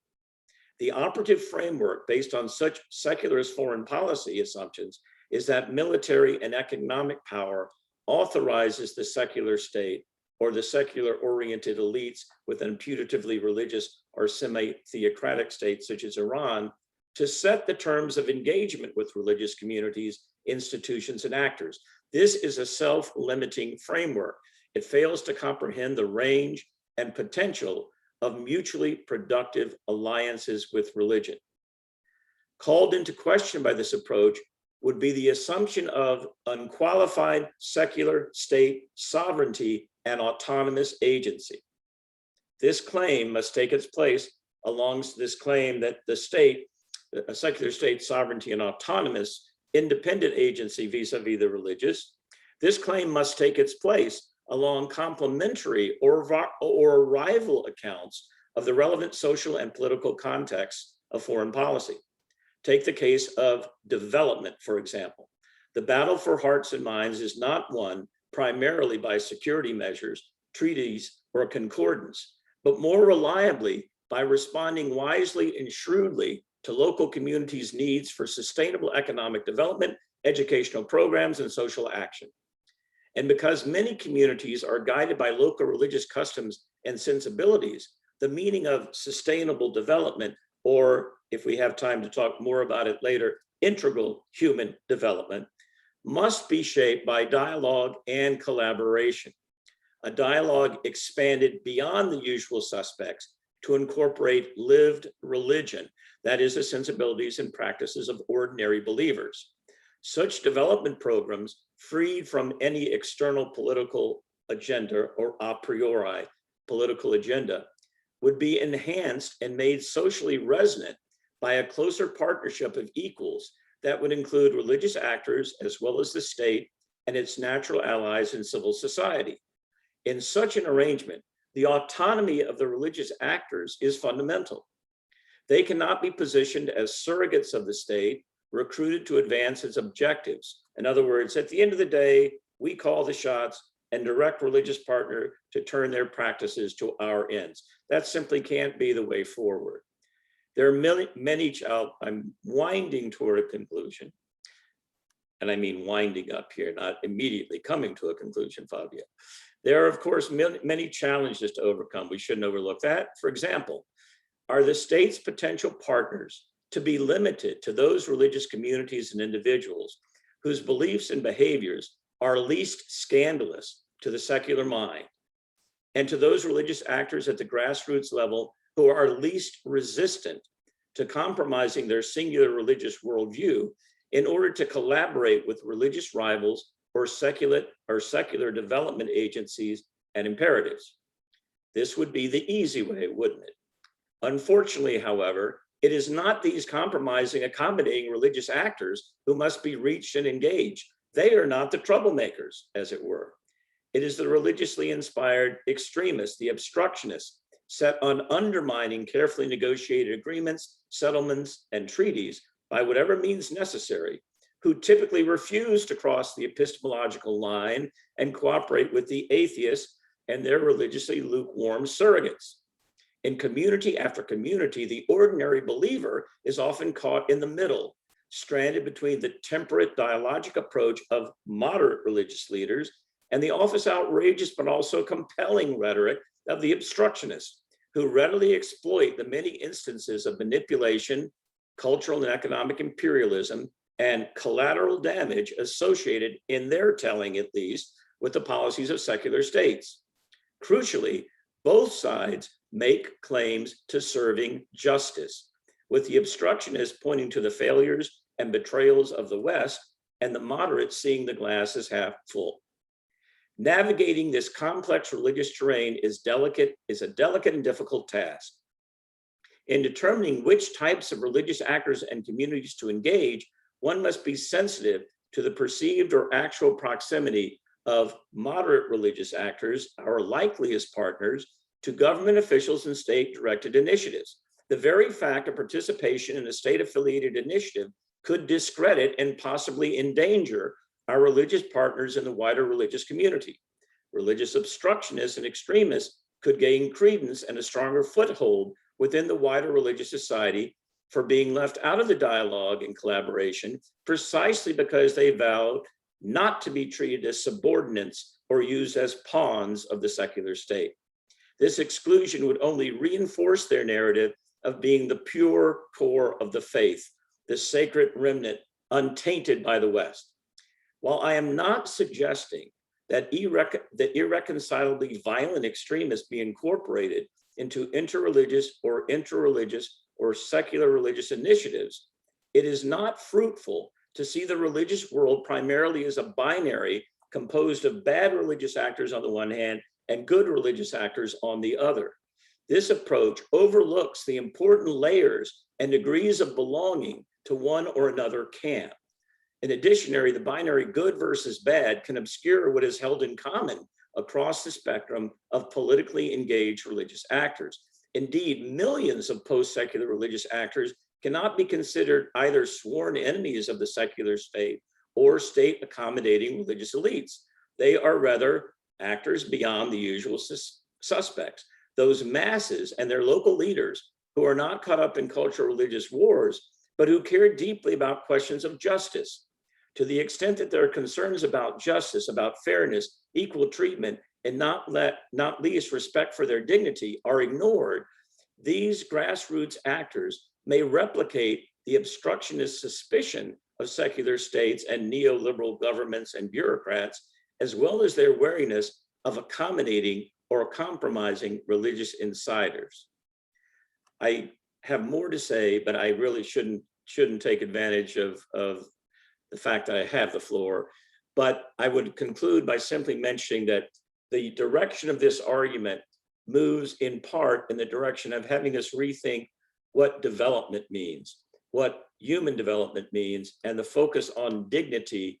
The operative framework based on such secularist foreign policy assumptions is that military and economic power authorizes the secular state or the secular-oriented elites within putatively religious or semi-theocratic states such as Iran to set the terms of engagement with religious communities, institutions, and actors. This is a self-limiting framework. It fails to comprehend the range and potential of mutually productive alliances with religion. Called into question by this approach would be the assumption of unqualified secular state sovereignty and autonomous agency. This claim must take its place along this claim that the state, a secular state sovereignty and autonomous independent agency vis-a-vis the religious. This claim must take its place along complementary or rival accounts of the relevant social and political context of foreign policy. Take the case of development, for example. The battle for hearts and minds is not won primarily by security measures, treaties, or concordance, but more reliably by responding wisely and shrewdly to local communities' needs for sustainable economic development, educational programs, and social action. And because many communities are guided by local religious customs and sensibilities, the meaning of sustainable development, or if we have time to talk more about it later, integral human development, must be shaped by dialogue and collaboration. A dialogue expanded beyond the usual suspects to incorporate lived religion, that is, the sensibilities and practices of ordinary believers. Such development programs, freed from any external political agenda or a priori political agenda, would be enhanced and made socially resonant by a closer partnership of equals that would include religious actors as well as the state and its natural allies in civil society. In such an arrangement, the autonomy of the religious actors is fundamental. They cannot be positioned as surrogates of the state, recruited to advance its objectives. In other words, at the end of the day, we call the shots and direct religious partner to turn their practices to our ends. That simply can't be the way forward. There are many, I'm winding toward a conclusion. And I mean winding up here, not immediately coming to a conclusion, Fabio. There are, of course, many challenges to overcome. We shouldn't overlook that. For example, are the state's potential partners to be limited to those religious communities and individuals whose beliefs and behaviors are least scandalous to the secular mind, and to those religious actors at the grassroots level who are least resistant to compromising their singular religious worldview in order to collaborate with religious rivals or secular development agencies and imperatives. This would be the easy way, wouldn't it? Unfortunately, however, it is not these compromising, accommodating religious actors who must be reached and engaged. They are not the troublemakers, as it were. It is the religiously inspired extremists, the obstructionists, set on undermining carefully negotiated agreements, settlements, and treaties by whatever means necessary, who typically refuse to cross the epistemological line and cooperate with the atheists and their religiously lukewarm surrogates. In community after community, the ordinary believer is often caught in the middle, stranded between the temperate dialogic approach of moderate religious leaders and the often outrageous but also compelling rhetoric of the obstructionists, who readily exploit the many instances of manipulation, cultural and economic imperialism, and collateral damage associated, in their telling at least, with the policies of secular states. Crucially, both sides make claims to serving justice, with the obstructionists pointing to the failures and betrayals of the West, and the moderates seeing the glass as half full. Navigating this complex religious terrain is a delicate and difficult task. In determining which types of religious actors and communities to engage, one must be sensitive to the perceived or actual proximity of moderate religious actors, our likeliest partners, to government officials and state-directed initiatives. The very fact of participation in a state-affiliated initiative could discredit and possibly endanger our religious partners in the wider religious community. Religious obstructionists and extremists could gain credence and a stronger foothold within the wider religious society for being left out of the dialogue and collaboration precisely because they vowed not to be treated as subordinates or used as pawns of the secular state. This exclusion would only reinforce their narrative of being the pure core of the faith, the sacred remnant untainted by the West. While I am not suggesting that irreconcilably violent extremists be incorporated into interreligious or secular religious initiatives, it is not fruitful to see the religious world primarily as a binary composed of bad religious actors on the one hand and good religious actors on the other. This approach overlooks the important layers and degrees of belonging to one or another camp. In addition, the binary good versus bad can obscure what is held in common across the spectrum of politically engaged religious actors. Indeed, millions of post-secular religious actors cannot be considered either sworn enemies of the secular state or state accommodating religious elites. They are rather actors beyond the usual suspects, those masses and their local leaders who are not caught up in cultural religious wars, but who care deeply about questions of justice. To the extent that there are concerns about justice, about fairness, equal treatment, and not least respect for their dignity are ignored, these grassroots actors may replicate the obstructionist suspicion of secular states and neoliberal governments and bureaucrats, as well as their wariness of accommodating or compromising religious insiders. I have more to say, but I really shouldn't take advantage of the fact that I have the floor. But I would conclude by simply mentioning that the direction of this argument moves in part in the direction of having us rethink what development means, what human development means, and the focus on dignity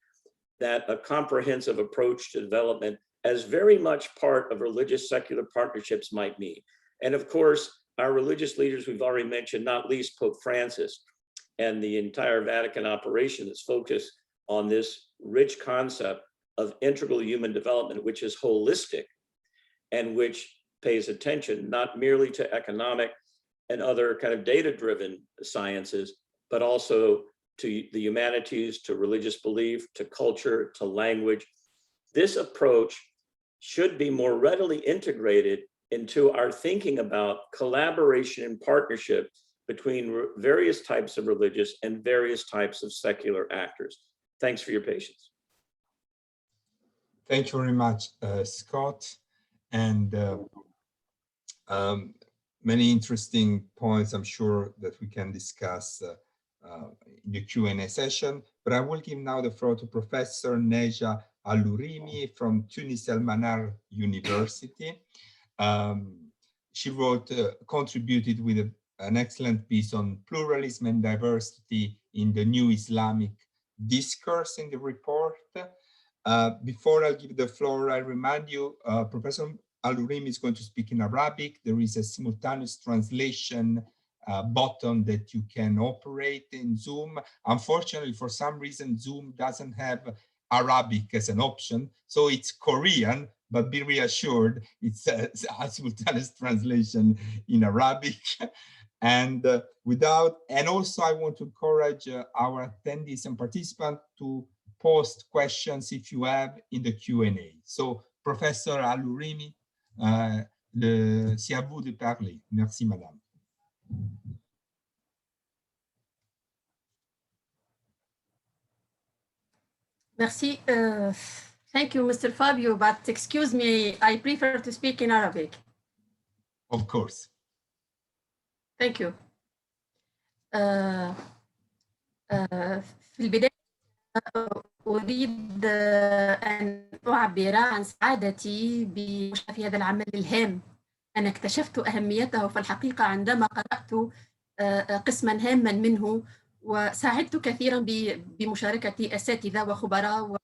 that a comprehensive approach to development as very much part of religious secular partnerships might mean. And of course, our religious leaders, we've already mentioned, not least Pope Francis, and the entire Vatican operation is focused on this rich concept of integral human development, which is holistic and which pays attention not merely to economic and other kind of data-driven sciences, but also to the humanities, to religious belief, to culture, to language. This approach should be more readily integrated into our thinking about collaboration and partnership between various types of religious and various types of secular actors. Thanks for your patience. Thank you very much, Scott. And many interesting points I'm sure that we can discuss in the Q&A session, but I will give now the floor to Professor Neja Al-Lourimi from Tunis Al Manar University. She contributed with an excellent piece on pluralism and diversity in the new Islamic discourse in the report. Before I give the floor, I remind you, Professor Al-Lourimi is going to speak in Arabic. There is a simultaneous translation button that you can operate in Zoom. Unfortunately, for some reason, Zoom doesn't have Arabic as an option, so it's Korean, but be reassured, it's a simultaneous translation in Arabic. And also I want to encourage our attendees and participants to post questions if you have in the Q&A. So, Professor Al-Lourimi, c'est à vous de parler. Merci, madame. Merci. Thank you, Mr. Fabio, but excuse me, I prefer to speak in Arabic. Of course. Thank you. في البداية أريد أن أعبر عن سعادتي في هذا العمل الهام. أنا اكتشفت أهميته في الحقيقة عندما قرأت قسما هاما منه، وساعدت كثيرا بمشاركة أساتذة وخبراء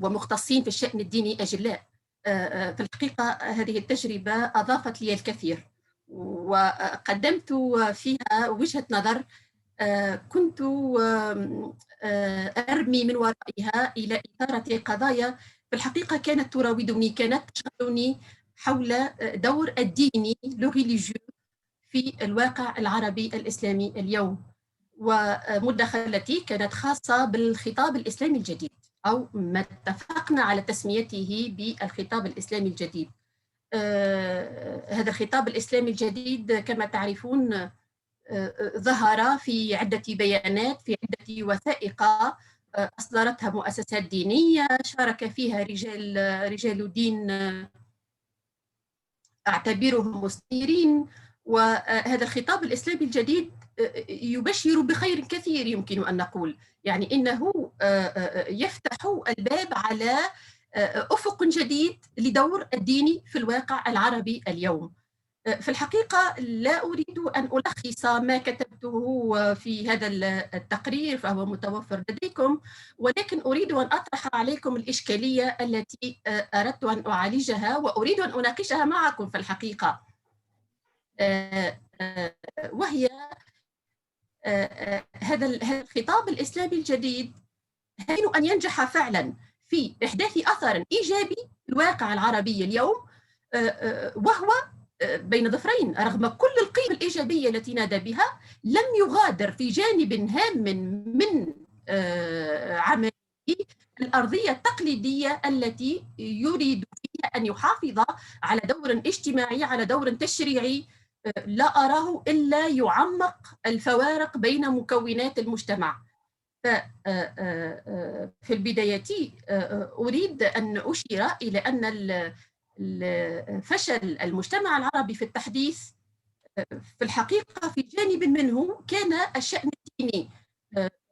ومختصين في الشأن الديني أجلاء. في الحقيقة هذه التجربة أضافت لي الكثير، وقدمت فيها وجهة نظر كنت أرمي من ورائها إلى إثارة قضايا في الحقيقة كانت تراودني، كانت تشغلني حول دور الديني في الواقع العربي الإسلامي اليوم. ومداخلتي كانت خاصة بالخطاب الإسلامي الجديد، أو ما اتفقنا على تسميته بالخطاب الإسلامي الجديد. هذا الخطاب الإسلامي الجديد كما تعرفون ظهر في عدة بيانات، في عدة وثائق أصدرتها مؤسسات دينية شارك فيها رجال دين أعتبرهم مستنيرين. وهذا الخطاب الإسلامي الجديد يبشر بخير كثير يمكن أن نقول، يعني إنه يفتح الباب على أفق جديد لدور الدين في الواقع العربي اليوم. في الحقيقة لا أريد أن ألخص ما كتبته في هذا التقرير فهو متوفر لديكم، ولكن أريد أن أطرح عليكم الإشكالية التي أردت أن أعالجها وأريد أن أناقشها معكم في الحقيقة، وهي هذا الخطاب الإسلامي الجديد يمكن أن ينجح فعلا في إحداث أثر إيجابي في الواقع العربي اليوم، وهو بين ظفرين. رغم كل القيم الإيجابية التي نادى بها لم يغادر في جانب هام من عمله الأرضية التقليدية التي يريد فيها أن يحافظ على دور اجتماعي، على دور تشريعي لا أراه إلا يعمق الفوارق بين مكونات المجتمع. في البداية أريد أن أشير إلى أن فشل المجتمع العربي في التحديث في الحقيقة في جانب منه كان الشأن الديني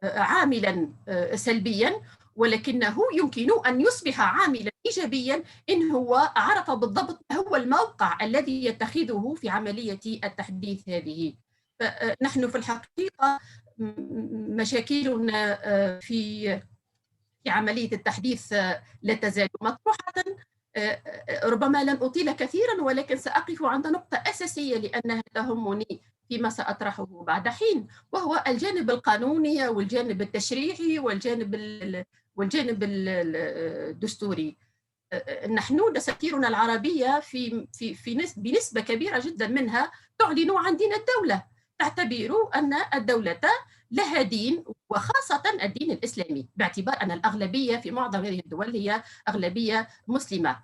عاملا سلبيا، ولكنه يمكن أن يصبح عاملا إيجابيا إن هو عرف بالضبط ما هو الموقع الذي يتخذه في عملية التحديث هذه. نحن في الحقيقة مشاكلنا في عملية التحديث لا تزال مطروحة. ربما لن أطيل كثيرا، ولكن سأقف عند نقطة أساسية لأنها تهمني فيما سأطرحه بعد حين، وهو الجانب القانوني والجانب التشريعي والجانب الدستوري. نحن دساتيرنا العربية بنسبة كبيرة جدا منها تعلن عن دين الدولة، تعتبر أن الدولة لها دين، وخاصة الدين الإسلامي، باعتبار أن الأغلبية في معظم هذه الدول هي أغلبية مسلمة.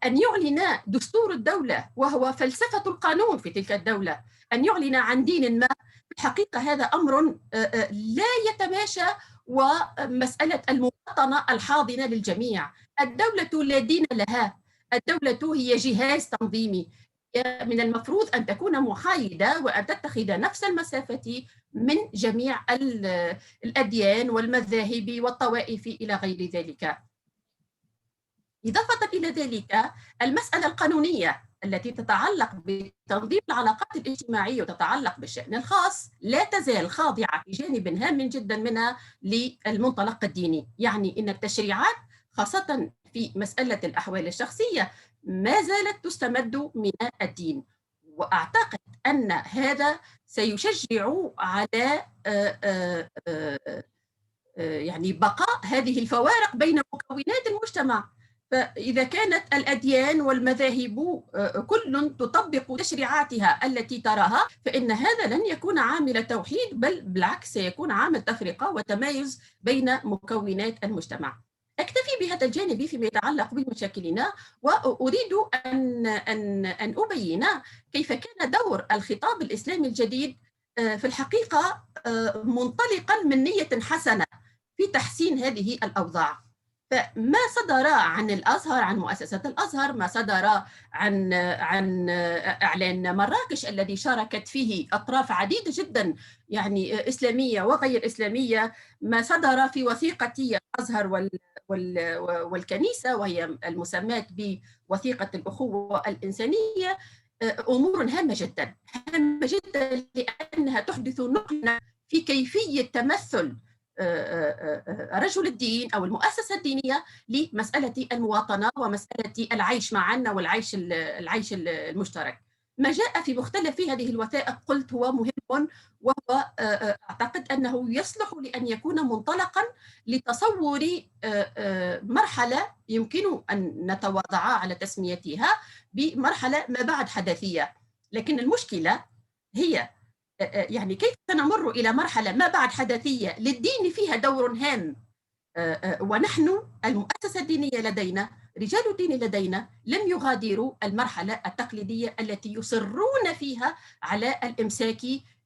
أن يعلن دستور الدولة وهو فلسفة القانون في تلك الدولة أن يعلن عن دين ما، في الحقيقة هذا أمر لا يتماشى ومسألة المواطنة الحاضنة للجميع. الدولة لا دين لها، الدولة هي جهاز تنظيمي، من المفروض أن تكون محايدة وأن تتخذ نفس المسافة من جميع الأديان والمذاهب والطوائف إلى غير ذلك. إضافة إلى ذلك المسألة القانونية التي تتعلق بتنظيم العلاقات الاجتماعية وتتعلق بالشأن الخاص لا تزال خاضعة في جانب هام جدا منها للمنطلق الديني. يعني إن التشريعات خاصة في مسألة الأحوال الشخصية ما زالت تستمد من الدين، وأعتقد أن هذا سيشجع على يعني بقاء هذه الفوارق بين مكونات المجتمع. فإذا كانت الأديان والمذاهب كل تطبق تشريعاتها التي تراها، فإن هذا لن يكون عامل توحيد، بل بالعكس سيكون عامل تفرقة وتمايز بين مكونات المجتمع. أكتفي بهذا الجانب فيما يتعلق بمشاكلنا، وأريد أن أبين كيف كان دور الخطاب الإسلامي الجديد في الحقيقة منطلقا من نية حسنة في تحسين هذه الأوضاع. فما صدر عن الأزهر، عن مؤسسة الأزهر، ما صدر عن إعلان مراكش الذي شاركت فيه أطراف عديدة جدا يعني إسلامية وغير إسلامية، ما صدر في وثيقة الأزهر والكنيسة وهي المسماة بوثيقة الأخوة الإنسانية، أمور هامة جدا هامة جدا، لأنها تحدث نقلة في كيفية تمثل رجل الدين أو المؤسسة الدينية لمسألة المواطنة ومسألة العيش معا والعيش المشترك. ما جاء في مختلف هذه الوثائق قلت هو مهم، وهو أعتقد أنه يصلح لأن يكون منطلقا لتصور مرحلة يمكن أن نتواضع على تسميتها بمرحلة ما بعد حداثية. لكن المشكلة هي يعني كيف سنمر إلى مرحلة ما بعد حداثية للدين فيها دور هام، ونحن المؤسسة الدينية لدينا، رجال الدين لدينا لم يغادروا المرحلة التقليدية التي يصرون فيها على الإمساك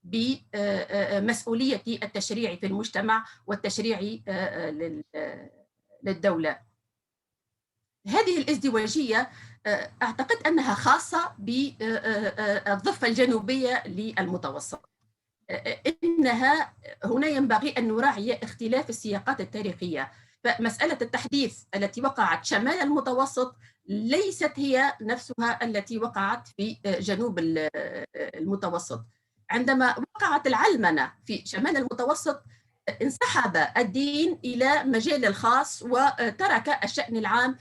بمسؤولية التشريع في المجتمع والتشريع للدولة. هذه الازدواجية أعتقد أنها خاصة بالضفة الجنوبية للمتوسط. إنها هنا ينبغي أن نراعي اختلاف السياقات التاريخية. فمسألة التحديث التي وقعت شمال المتوسط ليست هي نفسها التي وقعت في جنوب المتوسط. عندما وقعت العلمنة في شمال المتوسط انسحب الدين إلى مجال الخاص وترك الشأن العام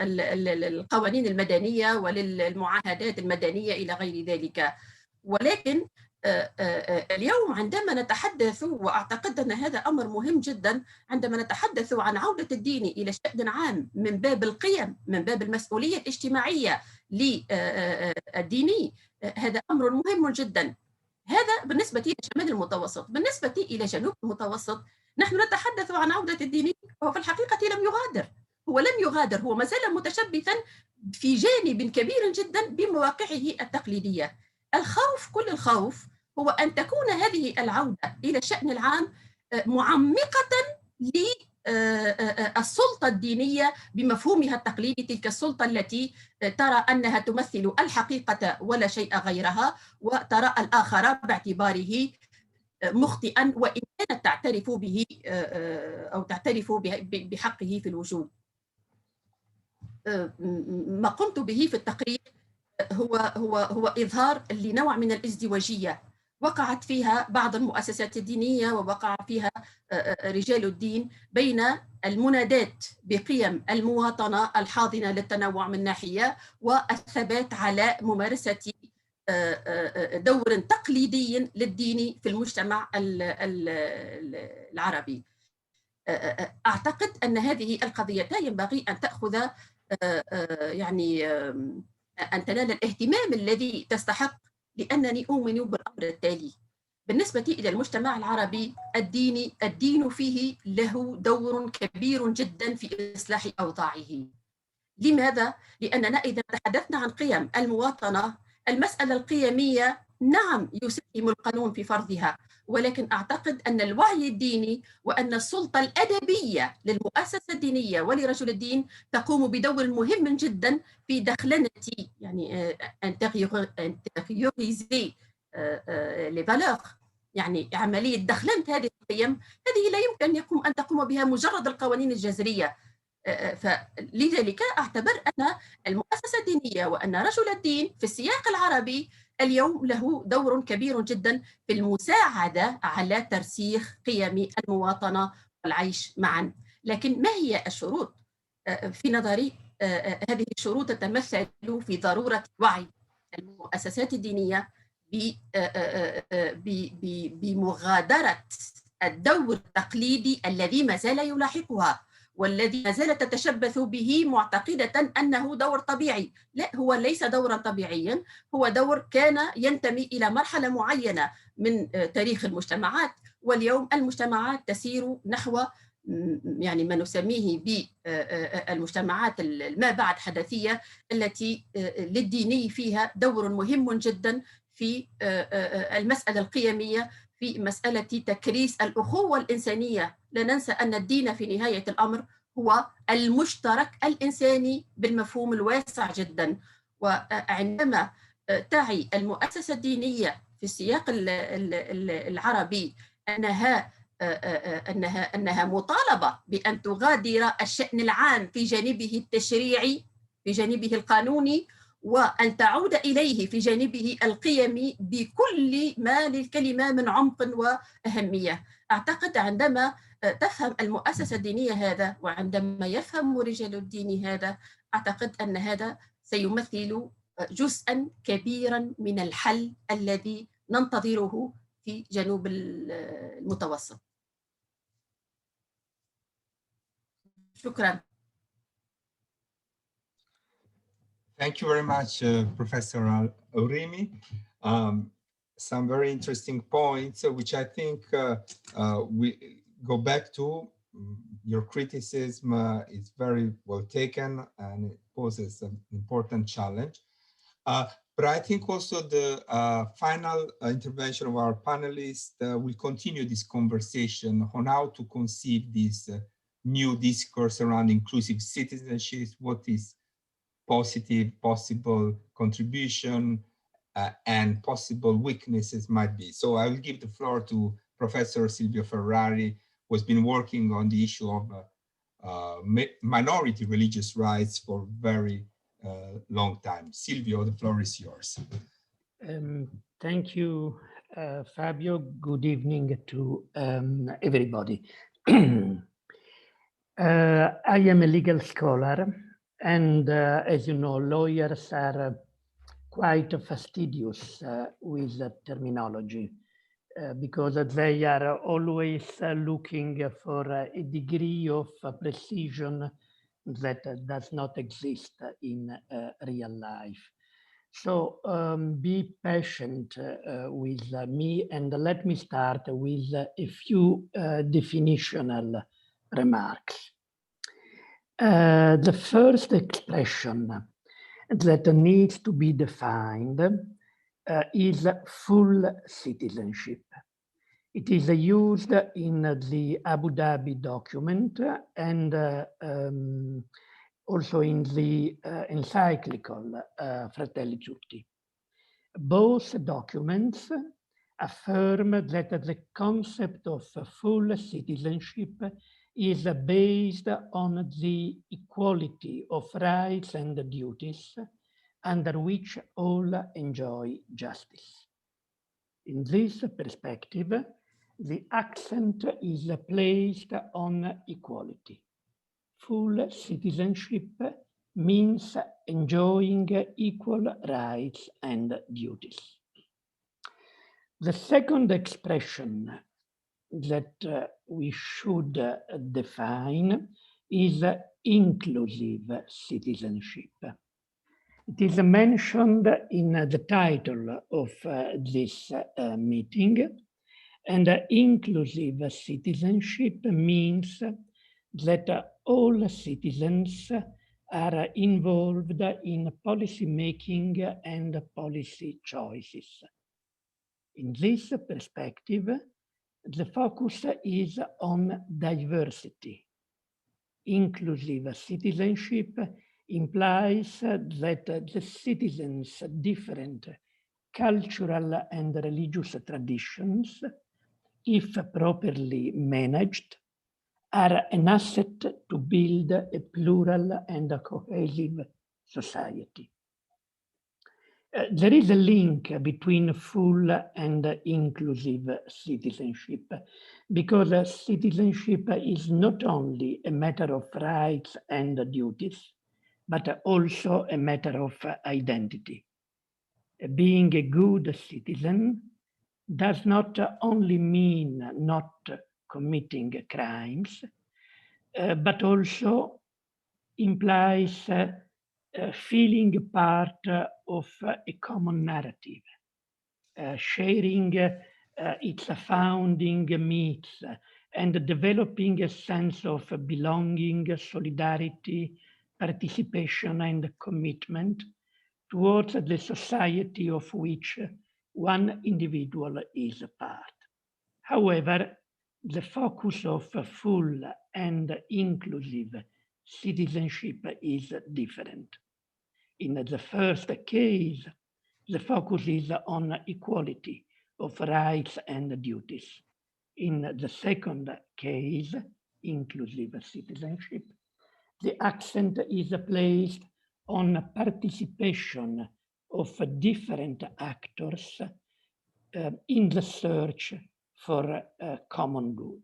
للقوانين المدنية وللمعاهدات المدنية إلى غير ذلك. ولكن اليوم عندما نتحدث، وأعتقد أن هذا أمر مهم جدا، عندما نتحدث عن عودة الدين إلى شأن عام من باب القيم، من باب المسؤولية الاجتماعية للديني، هذا أمر مهم جدا. هذا بالنسبة لشمال المتوسط. بالنسبة إلى جنوب المتوسط نحن نتحدث عن عودة الدين، وهو في الحقيقة لم يغادر. هو لم يغادر، هو ما زال متشبثا في جانب كبير جدا بمواقعه التقليدية. الخوف، كل الخوف، هو أن تكون هذه العودة إلى الشأن العام معمقة للسلطة الدينية بمفهومها التقليدي، تلك السلطة التي ترى أنها تمثل الحقيقة ولا شيء غيرها، وترى الآخر باعتباره مخطئا وإن كانت تعترف به أو تعترف بحقه في الوجود. ما قمت به في التقرير هو إظهار لنوع من الازدواجية وقعت فيها بعض المؤسسات الدينية ووقع فيها رجال الدين بين المنادات بقيم المواطنة الحاضنة للتنوع من ناحية، والثبات على ممارسة دور تقليدي للدين في المجتمع العربي. أعتقد أن هذه القضيتين ينبغي أن تأخذ يعني أن تنال الاهتمام الذي تستحق، لأنني أؤمن بالأمر التالي: بالنسبة إلى المجتمع العربي الدين فيه له دور كبير جدا في إصلاح أوضاعه. لماذا؟ لأننا إذا تحدثنا عن قيم المواطنة، المسألة القيمية نعم يساهم القانون في فرضها، ولكن أعتقد أن الوعي الديني وأن السلطة الأدبية للمؤسسة الدينية ولرجل الدين تقوم بدور مهم جدا في دخلنة يعني انتريوريزي لي فالور، يعني عملية دخلنة هذه القيم. هذه لا يمكن أن تقوم بها مجرد القوانين الجذرية. فلذلك أعتبر أن المؤسسة الدينية وأن رجل الدين في السياق العربي اليوم له دور كبير جدا في المساعدة على ترسيخ قيم المواطنة والعيش معا. لكن ما هي الشروط؟ في نظري هذه الشروط تتمثل في ضرورة وعي المؤسسات الدينية بمغادرة الدور التقليدي الذي ما زال يلاحقها والذي ما زالت تتشبث به معتقدة أنه دور طبيعي. لا، هو ليس دورا طبيعيا، هو دور كان ينتمي إلى مرحلة معينة من تاريخ المجتمعات، واليوم المجتمعات تسير نحو يعني ما نسميه بالمجتمعات ما بعد حداثية، التي للديني فيها دور مهم جدا في المسألة القيمية، في مسألة تكريس الأخوة الإنسانية. لا ننسى أن الدين في نهاية الأمر هو المشترك الإنساني بالمفهوم الواسع جدا. وعندما تعي المؤسسة الدينية في السياق العربي أنها مطالبة بأن تغادر الشأن العام في جانبه التشريعي، في جانبه القانوني، وأن تعود إليه في جانبه القيمي بكل ما للكلمة من عمق وأهمية. أعتقد عندما تفهم المؤسسة الدينية هذا وعندما يفهم رجال الدين هذا، أعتقد أن هذا سيمثل جزءا كبيرا من الحل الذي ننتظره في جنوب المتوسط. شكرا. Thank you very much, Professor Aurimi. Some very interesting points, which I think we go back to. Your criticism is very well taken and it poses an important challenge. But I think also the final intervention of our panelists will continue this conversation on how to conceive this new discourse around inclusive citizenship, what is positive, possible contribution, and possible weaknesses might be. So I will give the floor to Professor Silvio Ferrari, who has been working on the issue of minority religious rights for a very long time. Silvio, the floor is yours. Thank you, Fabio. Good evening to everybody. I am a legal scholar, and as you know, lawyers are quite fastidious with terminology because they are always looking for a degree of precision that does not exist in real life. So be patient with me, and let me start with a few definitional remarks. The first expression that needs to be defined is full citizenship. It is used in the Abu Dhabi document and also in the encyclical Fratelli Tutti. Both documents affirm that the concept of full citizenship is based on the equality of rights and duties under which all enjoy justice. In this perspective, the accent is placed on equality. Full citizenship means enjoying equal rights and duties. The second expression that we should define is inclusive citizenship. It is mentioned in the title of this meeting, and inclusive citizenship means that all citizens are involved in policy making and policy choices. In this perspective, the focus is on diversity. Inclusive citizenship implies that the citizens' different cultural and religious traditions, if properly managed, are an asset to build a plural and a cohesive society. There is a link between full and inclusive citizenship, because citizenship is not only a matter of rights and duties, but also a matter of identity. Being a good citizen does not only mean not committing crimes, but also implies feeling part of a common narrative, sharing its founding myths, and developing a sense of belonging, solidarity, participation, and commitment towards the society of which one individual is a part. However, the focus of full and inclusive citizenship is different. In the first case, the focus is on equality of rights and duties. In the second case, inclusive citizenship, the accent is placed on participation of different actors in the search for a common good.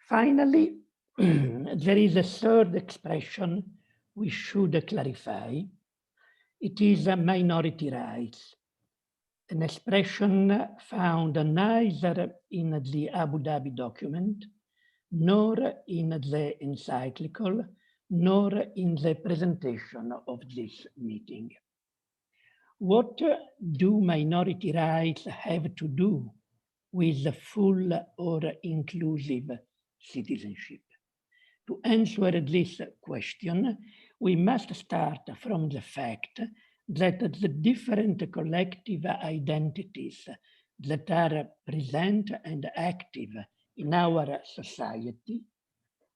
Finally, there is a third expression we should clarify. It is minority rights, an expression found neither in the Abu Dhabi document, nor in the encyclical, nor in the presentation of this meeting. What do minority rights have to do with full or inclusive citizenship? To answer this question, we must start from the fact that the different collective identities that are present and active in our society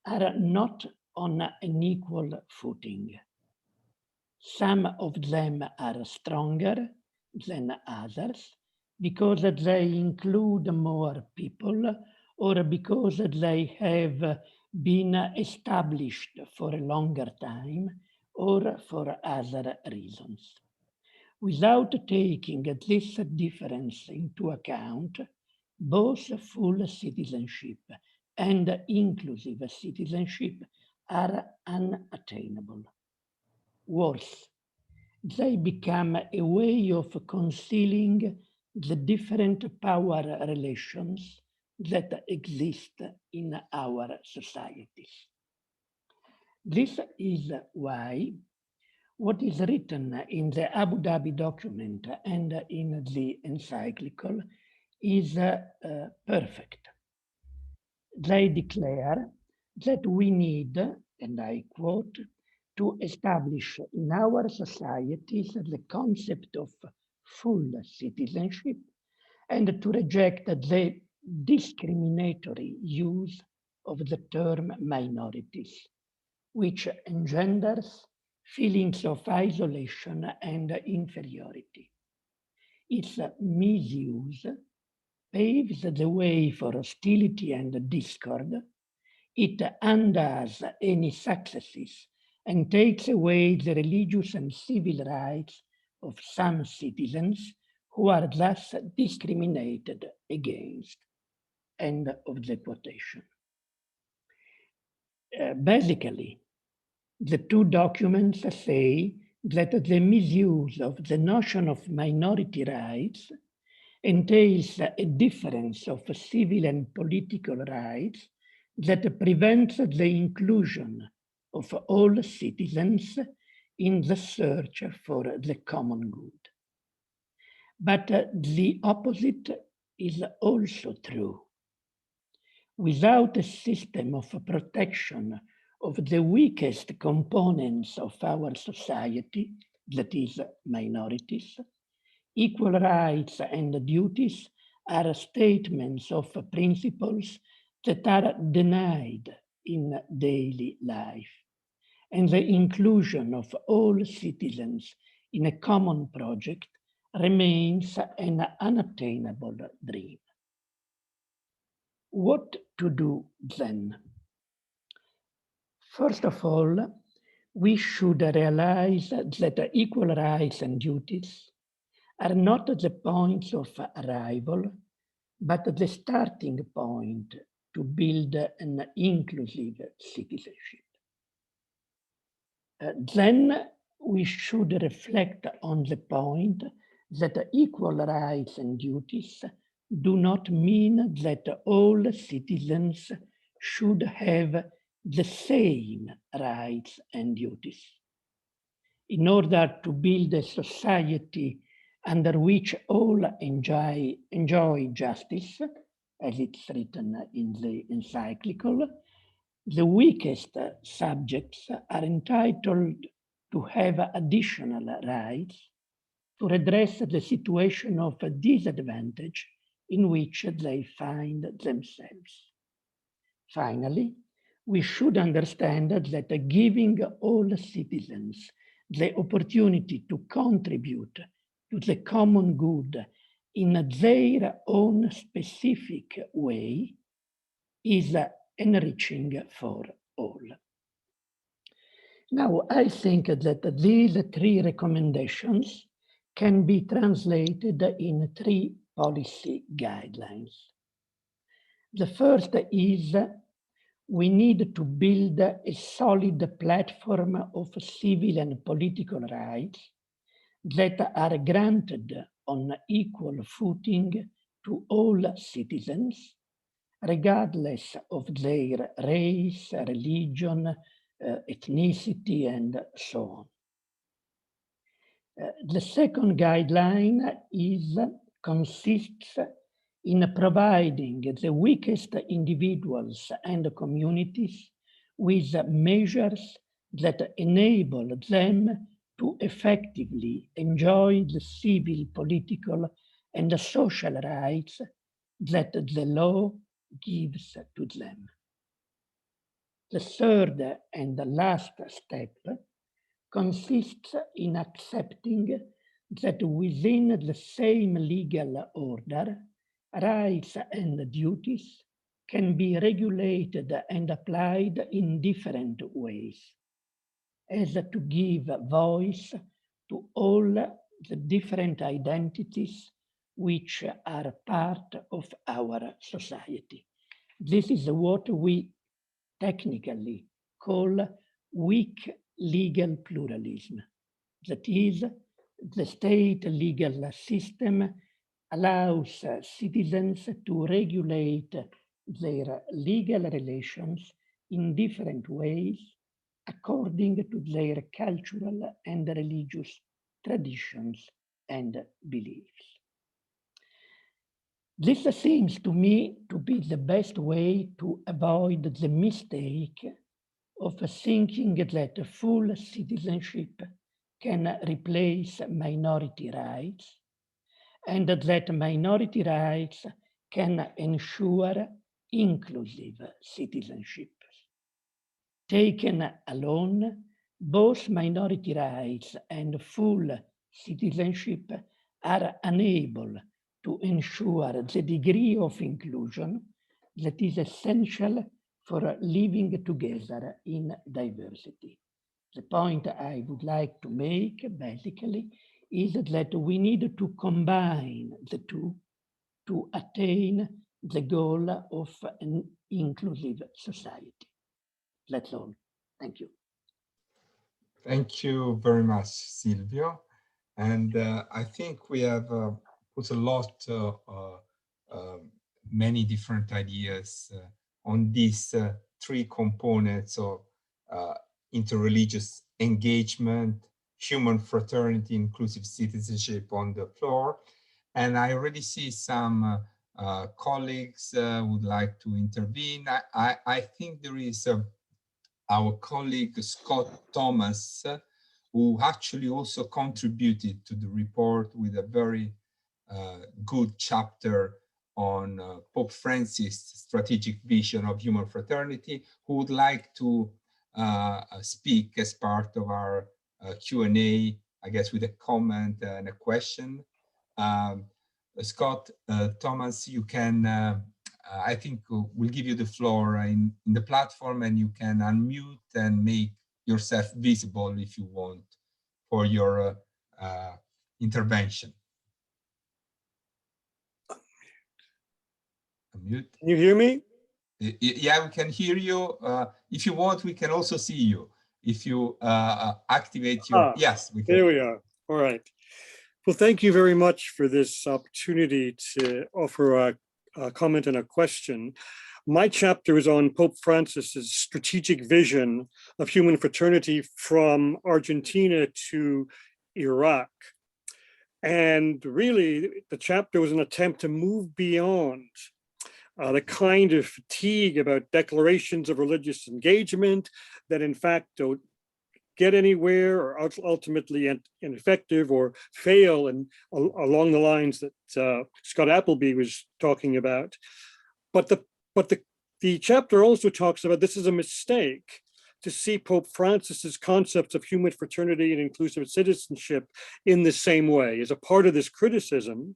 are not on an equal footing. Some of them are stronger than others because they include more people or because they have been established for a longer time or for other reasons. Without taking this difference into account, both full citizenship and inclusive citizenship are unattainable. Worse, they become a way of concealing the different power relations that exist in our societies. This is why what is written in the Abu Dhabi document and in the encyclical is perfect. They declare that we need, and I quote, to establish in our societies the concept of full citizenship and to reject the discriminatory use of the term minorities, which engenders feelings of isolation and inferiority. Its misuse paves the way for hostility and discord. It undoes any successes and takes away the religious and civil rights of some citizens who are thus discriminated against. End of the quotation. Basically, the two documents say that the misuse of the notion of minority rights entails a difference of civil and political rights that prevents the inclusion of all citizens in the search for the common good. But the opposite is also true. Without a system of protection of the weakest components of our society, that is, minorities, equal rights and duties are statements of principles that are denied in daily life, and the inclusion of all citizens in a common project remains an unattainable dream. What to do then? First of all, we should realize that equal rights and duties are not the points of arrival, but the starting point to build an inclusive citizenship. Then we should reflect on the point that equal rights and duties do not mean that all citizens should have the same rights and duties. In order to build a society under which all enjoy justice, as it's written in the encyclical, the weakest subjects are entitled to have additional rights to redress the situation of disadvantage in which they find themselves. Finally, we should understand that giving all citizens the opportunity to contribute to the common good in their own specific way is enriching for all. Now, I think that these three recommendations can be translated in three policy guidelines. The first is we need to build a solid platform of civil and political rights that are granted on equal footing to all citizens, regardless of their race, religion, ethnicity, and so on. The second guideline consists in providing the weakest individuals and communities with measures that enable them to effectively enjoy the civil, political, and social rights that the law gives to them. The third and the last step consists in accepting that within the same legal order, rights and duties can be regulated and applied in different ways, as to give voice to all the different identities which are part of our society. This is what we technically call weak legal pluralism. That is, the state legal system allows citizens to regulate their legal relations in different ways according to their cultural and religious traditions and beliefs. This seems to me to be the best way to avoid the mistake of thinking that full citizenship can replace minority rights, and that minority rights can ensure inclusive citizenship. Taken alone, both minority rights and full citizenship are unable to ensure the degree of inclusion that is essential for living together in diversity. The point I would like to make, basically, is that we need to combine the two to attain the goal of an inclusive society. That's all. Thank you. Thank you very much, Silvio. And I think we have put a lot, many different ideas on these three components of interreligious engagement, human fraternity, inclusive citizenship on the floor. And I already see some colleagues would like to intervene. I think there is our colleague Scott Thomas, who actually also contributed to the report with a very good chapter on Pope Francis' strategic vision of human fraternity, who would like to speak as part of our Q&A, I guess with a comment and a question. Scott, Thomas, you can, I think we'll give you the floor in the platform, and you can unmute and make yourself visible if you want for your intervention. Unmute. Can you hear me? Yeah, we can hear you. If you want, we can also see you. If you activate your, yes, we can. There we are. All right. Well, thank you very much for this opportunity to offer a comment and a question. My chapter is on Pope Francis's strategic vision of human fraternity from Argentina to Iraq. And really, the chapter was an attempt to move beyond the kind of fatigue about declarations of religious engagement that in fact don't get anywhere or ultimately ineffective or fail, and along the lines that Scott Appleby was talking about. But the chapter also talks about this is a mistake to see Pope Francis's concepts of human fraternity and inclusive citizenship in the same way as a part of this criticism,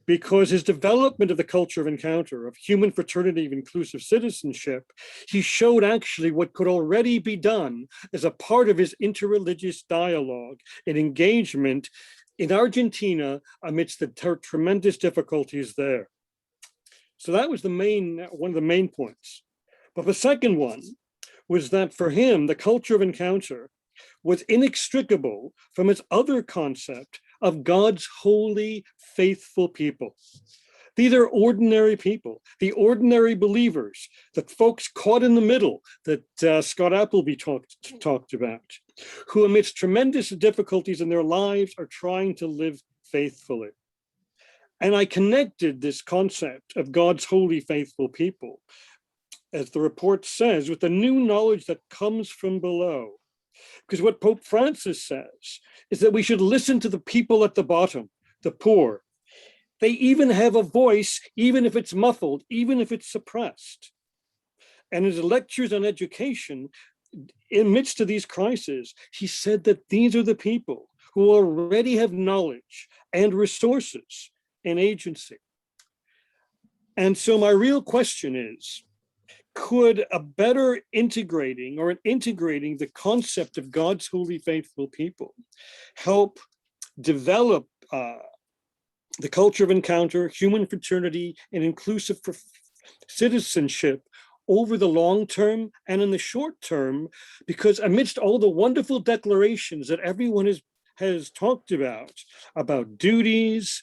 because his development of the culture of encounter, of human fraternity, of inclusive citizenship, he showed actually what could already be done as a part of his interreligious dialogue and engagement in Argentina amidst the tremendous difficulties there. So that was one of the main points. But the second one was that for him, the culture of encounter was inextricable from his other concept of God's holy, faithful people. These are ordinary people, the ordinary believers, the folks caught in the middle that Scott Appleby talked about, who amidst tremendous difficulties in their lives are trying to live faithfully. And I connected this concept of God's holy, faithful people, as the report says, with the new knowledge that comes from below. Because what Pope Francis says is that we should listen to the people at the bottom, the poor. They even have a voice, even if it's muffled, even if it's suppressed. And in his lectures on education, in midst of these crises, he said that these are the people who already have knowledge and resources and agency. And so my real question is, could a better integrating the concept of God's holy, faithful people help develop the culture of encounter, human fraternity, and inclusive citizenship over the long term and in the short term? Because amidst all the wonderful declarations that everyone has talked about duties,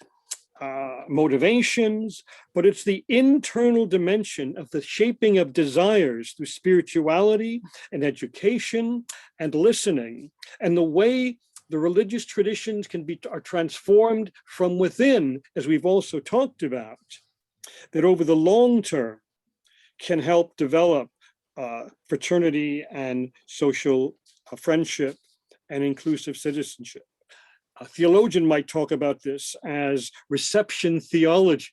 motivations, but it's the internal dimension of the shaping of desires through spirituality and education and listening, and the way the religious traditions are transformed from within, as we've also talked about, that over the long term can help develop fraternity and social friendship and inclusive citizenship. A theologian might talk about this as reception theology,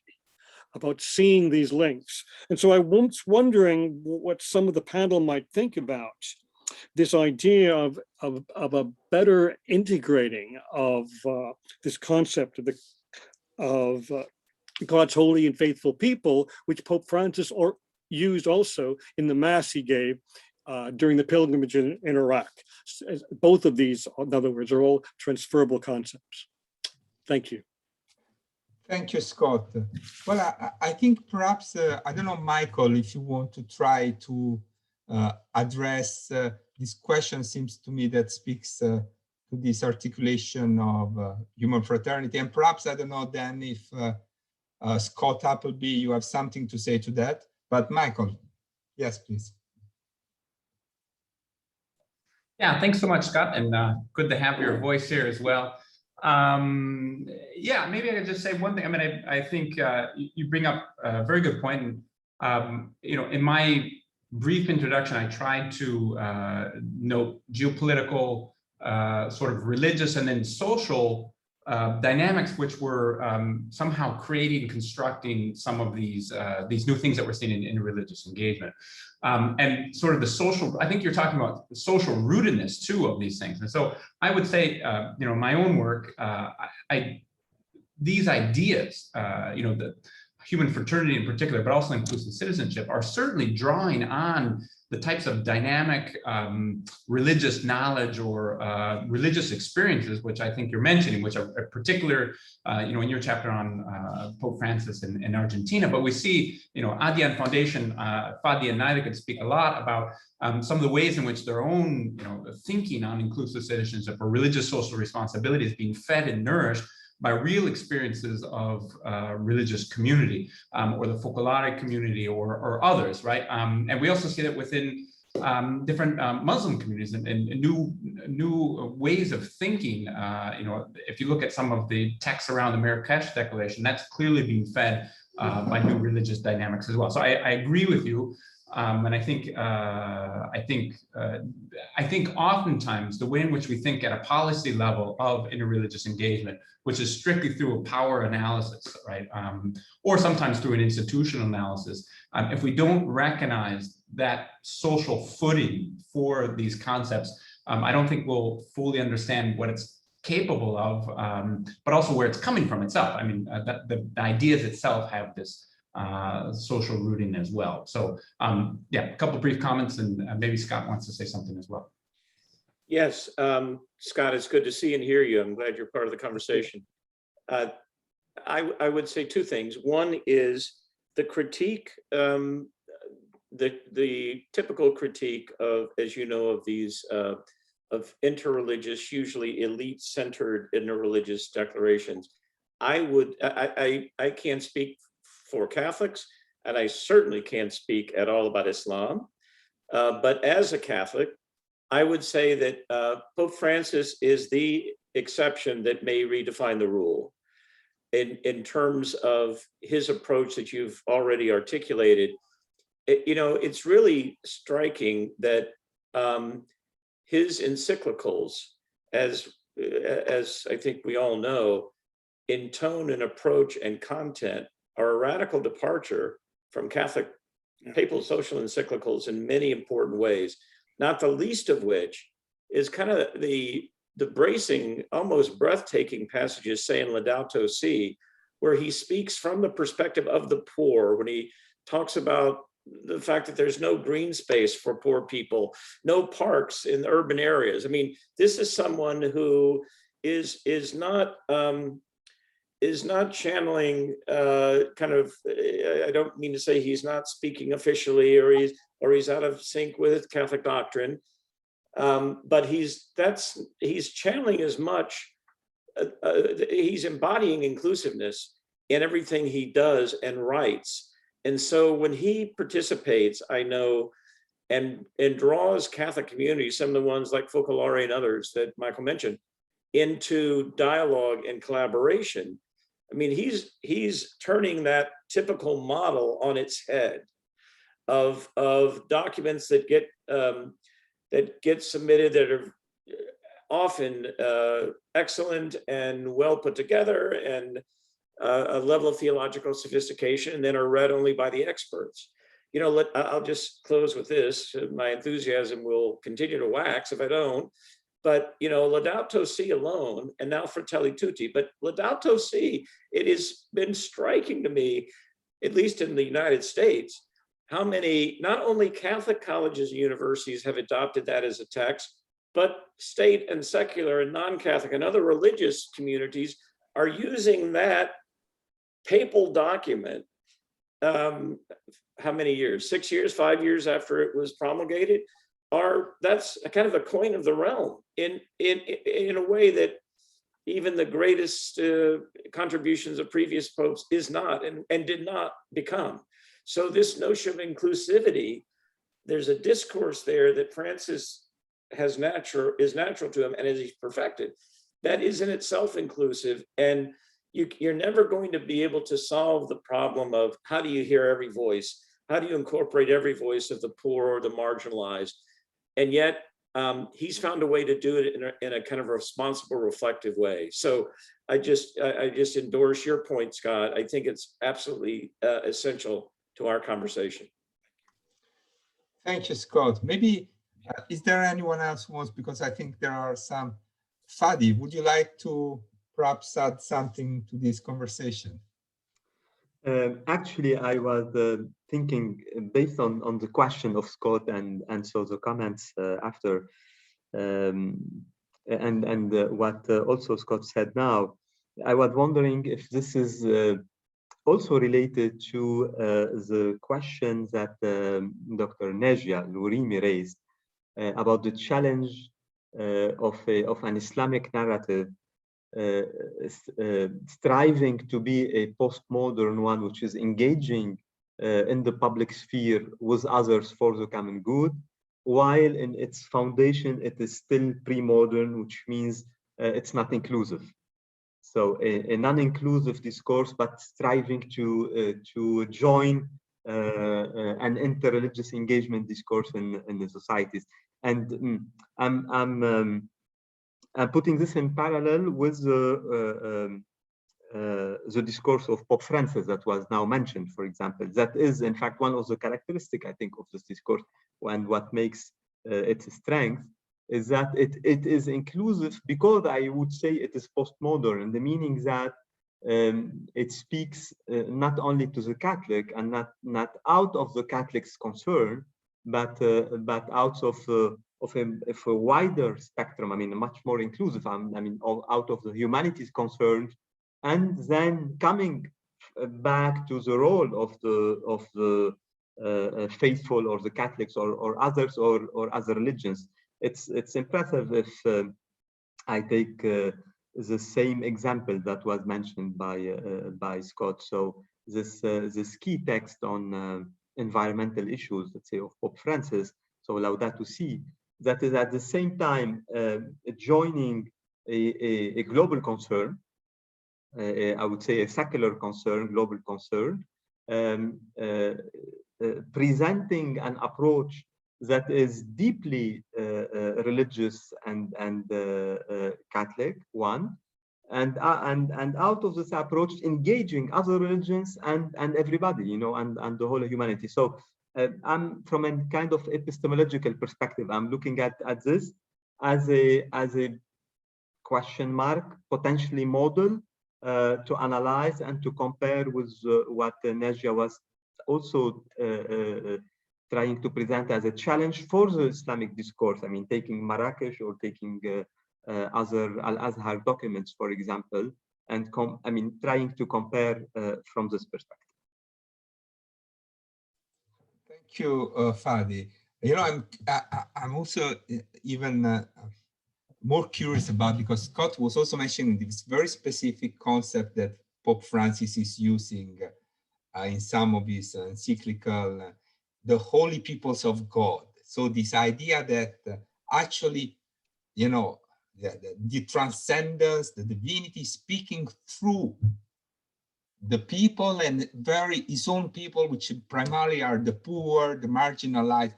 about seeing these links. And so I was wondering what some of the panel might think about this idea of a better integrating of this concept of God's holy and faithful people, which Pope Francis used also in the Mass he gave during the pilgrimage in Iraq. Both of these, in other words, are all transferable concepts. Thank you. Thank you, Scott. Well, I think perhaps, I don't know, Michael, if you want to try to address this question. Seems to me that speaks to this articulation of human fraternity. And perhaps, I don't know, then if Scott Appleby, you have something to say to that. But Michael, yes, please. Yeah, thanks so much, Scott, and good to have your voice here as well. Yeah, maybe I could just say one thing. I mean, I think you bring up a very good point. You know, in my brief introduction, I tried to note geopolitical, sort of religious, and then social dynamics which were somehow creating, constructing some of these new things that we're seeing in interreligious engagement. And sort of the social, I think you're talking about the social rootedness too of these things. And so I would say, you know, my own work, these ideas, you know, the human fraternity in particular, but also inclusive citizenship, are certainly drawing on the types of dynamic religious knowledge or religious experiences, which I think you're mentioning, which are particular, you know, in your chapter on Pope Francis in Argentina. But we see, you know, Adyan Foundation, Fadi and Naida could speak a lot about some of the ways in which their own, you know, thinking on inclusive citizenship or religious social responsibility is being fed and nourished by real experiences of religious community or the Focolare community or others, right? And we also see that within different Muslim communities and new ways of thinking. You know, if you look at some of the texts around the Marrakesh Declaration, that's clearly being fed by new religious dynamics as well. So I agree with you. And I think oftentimes the way in which we think at a policy level of interreligious engagement, which is strictly through a power analysis, right, or sometimes through an institutional analysis, if we don't recognize that social footing for these concepts, I don't think we'll fully understand what it's capable of, but also where it's coming from itself. I mean, the ideas itself have this social rooting as well. So yeah, a couple of brief comments, and maybe Scott wants to say something as well. Yes, Scott, it's good to see and hear you. I'm glad you're part of the conversation. I would say two things. One is the critique, the typical critique of, as you know, of these of interreligious, usually elite-centered interreligious declarations. I can't speak for Catholics, and I certainly can't speak at all about Islam. But as a Catholic, I would say that Pope Francis is the exception that may redefine the rule in terms of his approach that you've already articulated. You know, it's really striking that his encyclicals, as I think we all know, in tone and approach and content, are a radical departure from Catholic papal social encyclicals in many important ways, not the least of which is kind of the bracing, almost breathtaking passages, say in Laudato Si, where he speaks from the perspective of the poor, when he talks about the fact that there's no green space for poor people, no parks in urban areas. I mean, this is someone who is not channeling kind of, I don't mean to say he's not speaking officially or he's out of sync with Catholic doctrine, but he's channeling as much, he's embodying inclusiveness in everything he does and writes. And so when he participates, I know, and draws Catholic communities, some of the ones like Focolare and others that Michael mentioned, into dialogue and collaboration, I mean, he's turning that typical model on its head of documents that get submitted that are often excellent and well put together and a level of theological sophistication, and then are read only by the experts. You know, I'll just close with this. My enthusiasm will continue to wax if I don't. But, you know, Laudato Si alone, and now Fratelli Tutti, but Laudato Si, it has been striking to me, at least in the United States, how many, not only Catholic colleges and universities have adopted that as a text, but state and secular and non-Catholic and other religious communities are using that papal document, how many years, 6 years, 5 years after it was promulgated, that's a kind of a coin of the realm in a way that even the greatest contributions of previous popes is not and did not become. So this notion of inclusivity, there's a discourse there that Francis is natural to him, and as he's perfected, that is in itself inclusive. And you're never going to be able to solve the problem of how do you hear every voice? How do you incorporate every voice of the poor or the marginalized? And yet he's found a way to do it in a kind of responsible, reflective way. So I just endorse your point, Scott. I think it's absolutely essential to our conversation. Thank you, Scott. Maybe, is there anyone else who wants, because I think there are some. Fadi, would you like to perhaps add something to this conversation? Actually, I was thinking based on the question of Scott and so the comments after, and what also Scott said now, I was wondering if this is also related to the question that Dr. Nejia Lourimi raised about the challenge of an Islamic narrative striving to be a postmodern one, which is engaging in the public sphere with others for the common good, while in its foundation it is still pre-modern, which means it's not inclusive. So a non-inclusive discourse, but striving to join an interreligious engagement discourse in the societies. And I'm putting this in parallel with the discourse of Pope Francis that was now mentioned, for example. That is, in fact, one of the characteristics, I think, of this discourse, and what makes its strength is that it is inclusive, because I would say it is postmodern, in the meaning that it speaks not only to the Catholic and not out of the Catholic's concern, but out of a wider spectrum. I mean, much more inclusive. I mean, out of the humanities concerned, and then coming back to the role of the faithful, or the Catholics, or others, or other religions. It's impressive if I take the same example that was mentioned by Scott. So this key text on environmental issues, let's say, of Pope Francis, so Laudato Si, that is at the same time joining a global concern, I would say a secular concern, global concern, presenting an approach that is deeply religious and Catholic, one, and out of this approach engaging other religions and everybody, you know, and the whole of humanity. So I'm, from a kind of epistemological perspective, I'm looking at this as a question mark, potentially model to analyze and to compare with what Nejia was also trying to present as a challenge for the Islamic discourse. I mean, taking Marrakesh or taking other Al-Azhar documents, for example, and trying to compare from this perspective. Thank you, Fadi. You know, I'm also even more curious about, because Scott was also mentioning this very specific concept that Pope Francis is using in some of his encyclical, the holy peoples of God. So this idea that actually, you know, the transcendence, the divinity speaking through the people, and his own people, which primarily are the poor, the marginalized.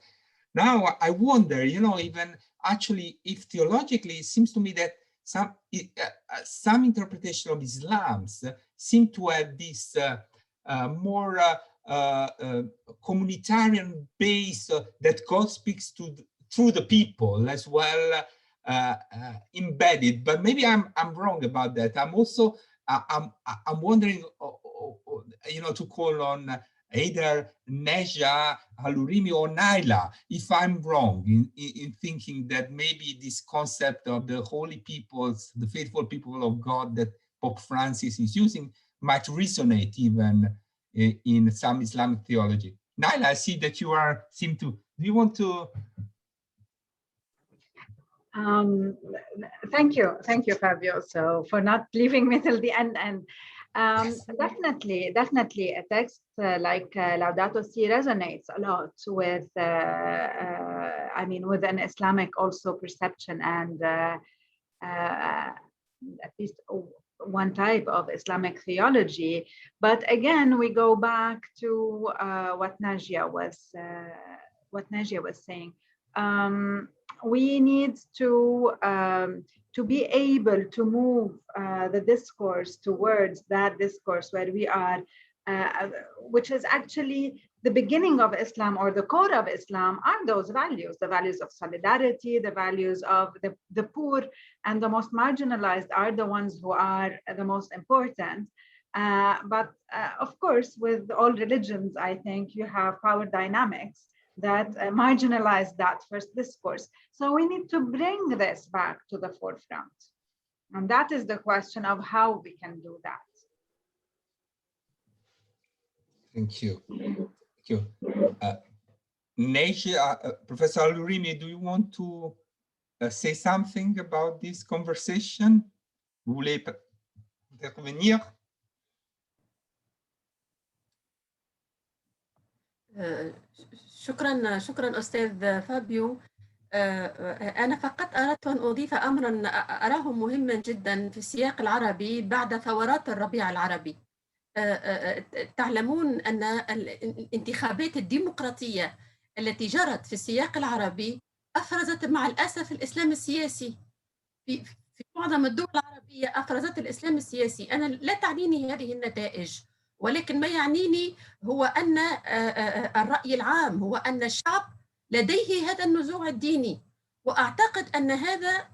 Now, I wonder, you know, even actually, if theologically, it seems to me that some interpretation of Islam seem to have this more communitarian base that God speaks through the people as well, embedded. But maybe I'm wrong about that. I'm also I'm wondering, you know, to call on either Nejia, Lourimi, or Naila, if I'm wrong in thinking that maybe this concept of the holy peoples, the faithful people of God that Pope Francis is using might resonate even in some Islamic theology. Naila, I see that you seem to, do you want to? Thank you, Fabio. So for not leaving me till the end. And definitely a text like Laudato Si resonates a lot with, I mean, with an Islamic also perception, and at least one type of Islamic theology. But again, we go back to what Nejia was saying. we need to be able to move the discourse towards that discourse where we are, which is actually the beginning of Islam, or the core of Islam, are those values, the values of solidarity, the values of the poor and the most marginalized are the ones who are the most important. But of course, with all religions, I think you have power dynamics that marginalize that first discourse. So we need to bring this back to the forefront. And that is the question of how we can do that. Thank you. Thank you. Professor Al-Rimi, do you want to say something about this conversation? Vous voulez intervenir? شكرا أستاذ فابيو. أنا فقط أردت أن أضيف أمرا أراه مهما جدا في السياق العربي بعد ثورات الربيع العربي. تعلمون أن الانتخابات الديمقراطية التي جرت في السياق العربي أفرزت مع الأسف الإسلام السياسي. في معظم الدول العربية أفرزت الإسلام السياسي. أنا لا تعنيني هذه النتائج، ولكن ما يعنيني هو أن الرأي العام هو أن الشعب لديه هذا النزوع الديني، وأعتقد أن هذا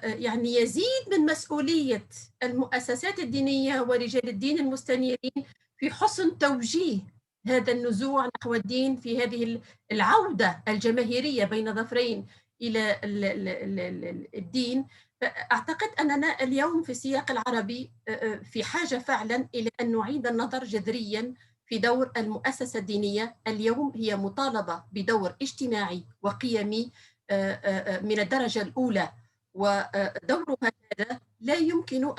يعني يزيد من مسؤولية المؤسسات الدينية ورجال الدين المستنيرين في حسن توجيه هذا النزوع نحو الدين في هذه العودة الجماهيرية بين ظفرين إلى الدين. أعتقد أننا اليوم في السياق العربي في حاجة فعلا إلى أن نعيد النظر جذريا في دور المؤسسة الدينية. اليوم هي مطالبة بدور اجتماعي وقيمي من الدرجة الأولى، ودورها هذا لا يمكن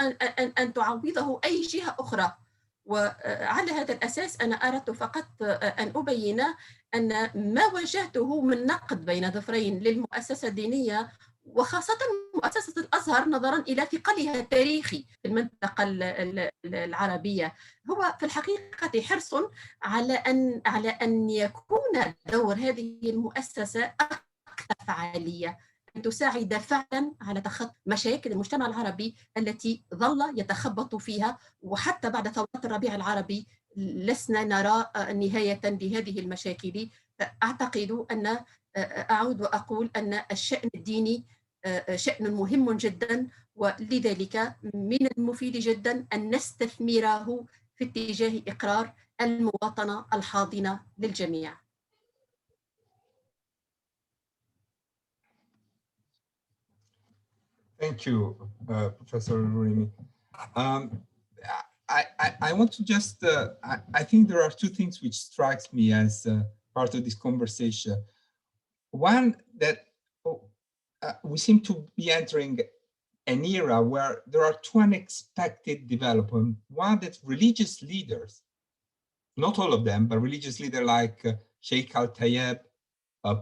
أن تعوضه أي جهة أخرى. وعلى هذا الأساس أنا أردت فقط أن أبين أن ما واجهته من نقد بين ظفرين للمؤسسة الدينية، وخاصة مؤسسة الأزهر نظرا إلى ثقلها التاريخي في المنطقة العربية، هو في الحقيقة حرص على أن يكون دور هذه المؤسسة أكثر فعالية، أن تساعد فعلا على تخطي مشاكل المجتمع العربي التي ظل يتخبط فيها. وحتى بعد ثورات الربيع العربي لسنا نرى نهاية لهذه المشاكل. أعتقد أن أعود وأقول أن الشأن الديني شأن مهم جدا، ولذلك من المفيد جدا أن نستثمره في اتجاه إقرار المواطنة الحاضنة للجميع. Thank you, Professor Rimi. I want to just, I think there are two things which strikes me as part of this conversation. One, that we seem to be entering an era where there are two unexpected developments. One, that religious leaders, not all of them, but religious leaders like Sheikh Al-Tayeb,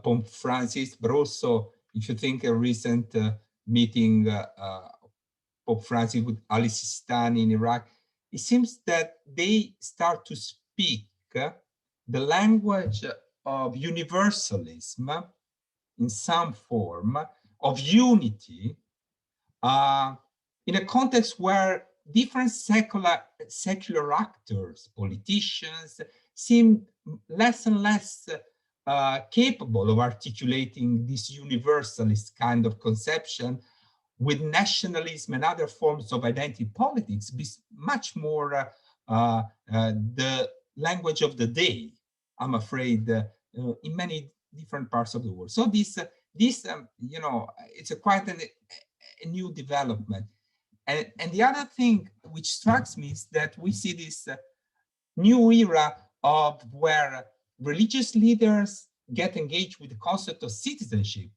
Pope Francis, but also if you think a recent meeting Pope Francis with Ali Sistani in Iraq, it seems that they start to speak the language of universalism in some form, of unity, in a context where different secular actors, politicians, seem less and less capable of articulating this universalist kind of conception, with nationalism and other forms of identity politics be much more the language of the day, I'm afraid, in many different parts of the world. So this you know, it's quite a new development. And the other thing which strikes me is that we see this new era of where religious leaders get engaged with the concept of citizenship,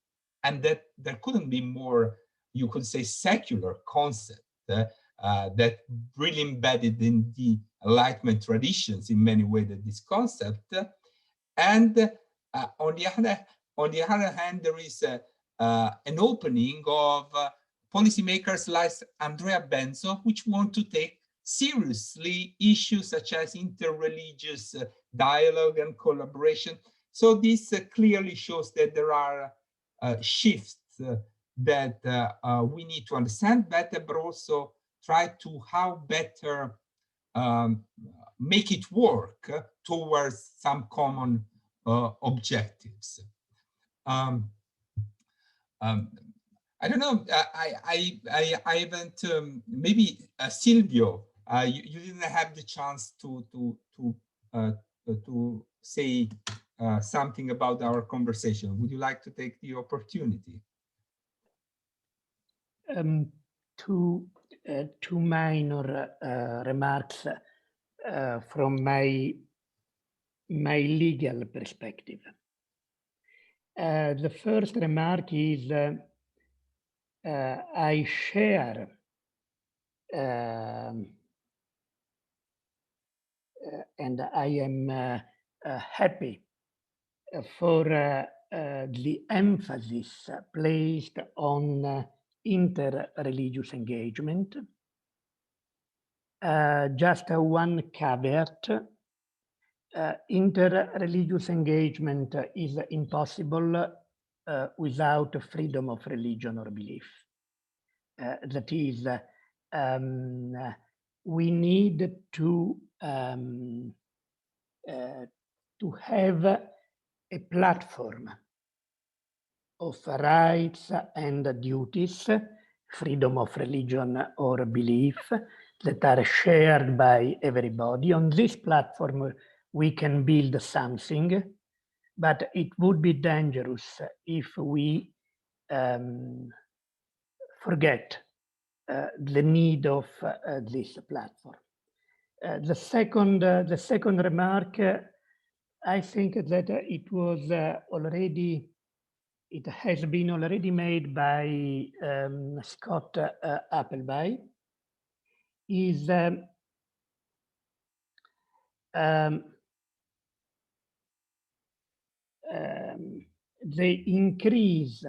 and that there couldn't be more, you could say, secular concept that really embedded in the Enlightenment traditions in many ways, that this concept. And on the other hand, there is an opening of policymakers like Andrea Benzo, which want to take seriously issues such as interreligious dialogue and collaboration. So this clearly shows that there are shifts that we need to understand better, but also try to how better make it work towards some common objectives. I don't know. I haven't. Maybe Silvio, you didn't have the chance to say something about our conversation. Would you like to take the opportunity? Two minor remarks from my legal perspective. The first remark is I share and I am happy for the emphasis placed on interreligious engagement. Just one caveat. Interreligious engagement is impossible without freedom of religion or belief. That is, we need to have a platform of rights and duties, freedom of religion or belief, that are shared by everybody. On this platform, we can build something, but it would be dangerous if we forget the need of this platform. The second remark, I think that it has been already made by Scott Appleby, is the increase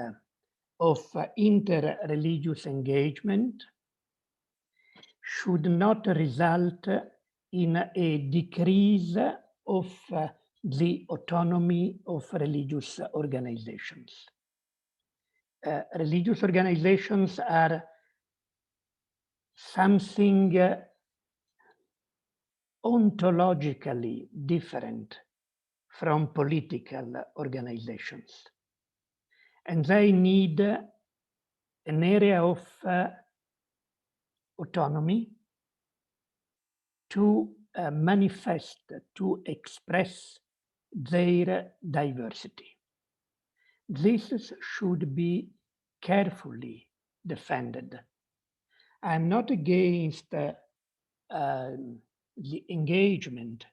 of interreligious engagement should not result in a decrease of the autonomy of religious organizations. Religious organizations are something ontologically different from political organizations. And they need an area of autonomy to manifest, to express their diversity. This should be carefully defended. I'm not against the engagement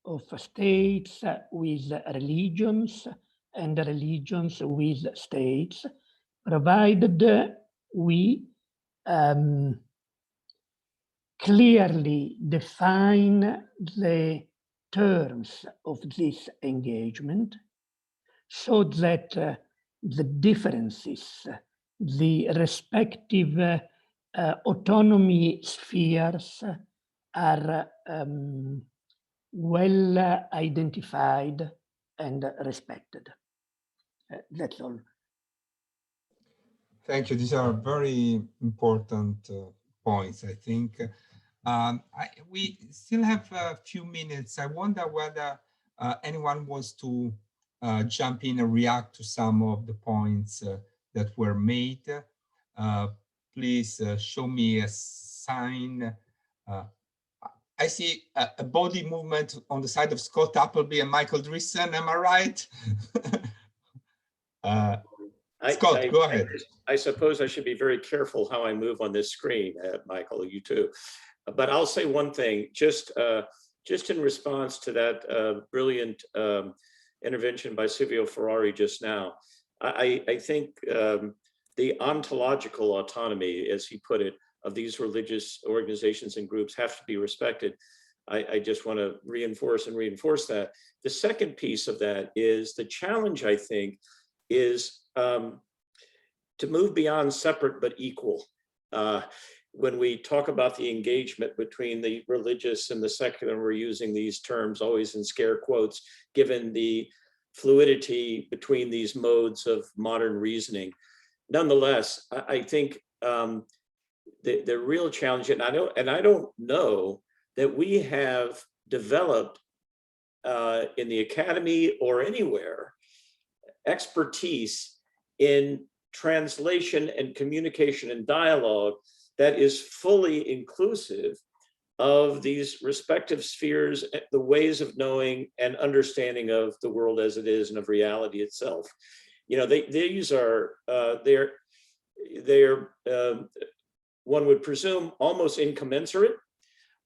of states with religions and religions with states, provided we clearly define the terms of this engagement so that the differences, the respective autonomy spheres are well identified and respected. That's all. Thank you. These are very important points, I think. We still have a few minutes. I wonder whether anyone wants to jump in and react to some of the points that were made. Please show me a sign. I see a body movement on the side of Scott Appleby and Michael Drissen. Am I right? Scott, go ahead. I suppose I should be very careful how I move on this screen, Michael, you too. But I'll say one thing, just in response to that brilliant intervention by Silvio Ferrari just now. I think the ontological autonomy, as he put it, of these religious organizations and groups have to be respected. I just want to reinforce that. The second piece of that is the challenge, I think, is to move beyond separate but equal. When we talk about the engagement between the religious and the secular, we're using these terms always in scare quotes, given the fluidity between these modes of modern reasoning. Nonetheless, I think the real challenge, and I don't know that we have developed in the academy or anywhere expertise in translation and communication and dialogue that is fully inclusive of these respective spheres, the ways of knowing and understanding of the world as it is and of reality itself. You know, these are, they're one would presume almost incommensurate.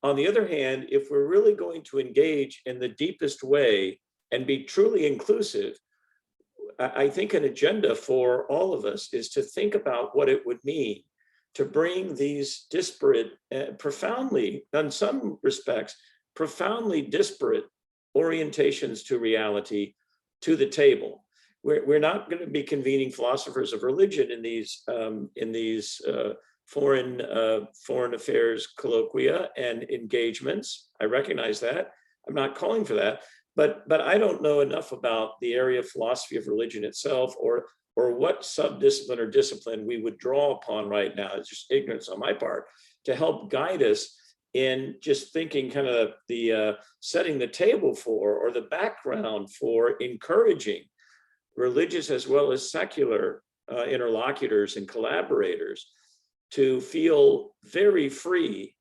On the other hand, if we're really going to engage in the deepest way and be truly inclusive, I think an agenda for all of us is to think about what it would mean to bring these disparate, profoundly, in some respects, profoundly disparate orientations to reality to the table. We're not going to be convening philosophers of religion in these foreign affairs colloquia and engagements. I recognize that. I'm not calling for that, but I don't know enough about the area of philosophy of religion itself, or what subdiscipline or discipline we would draw upon right now. It's just ignorance on my part to help guide us in just thinking kind of the setting the table for, or the background for encouraging religious as well as secular interlocutors and collaborators to feel very free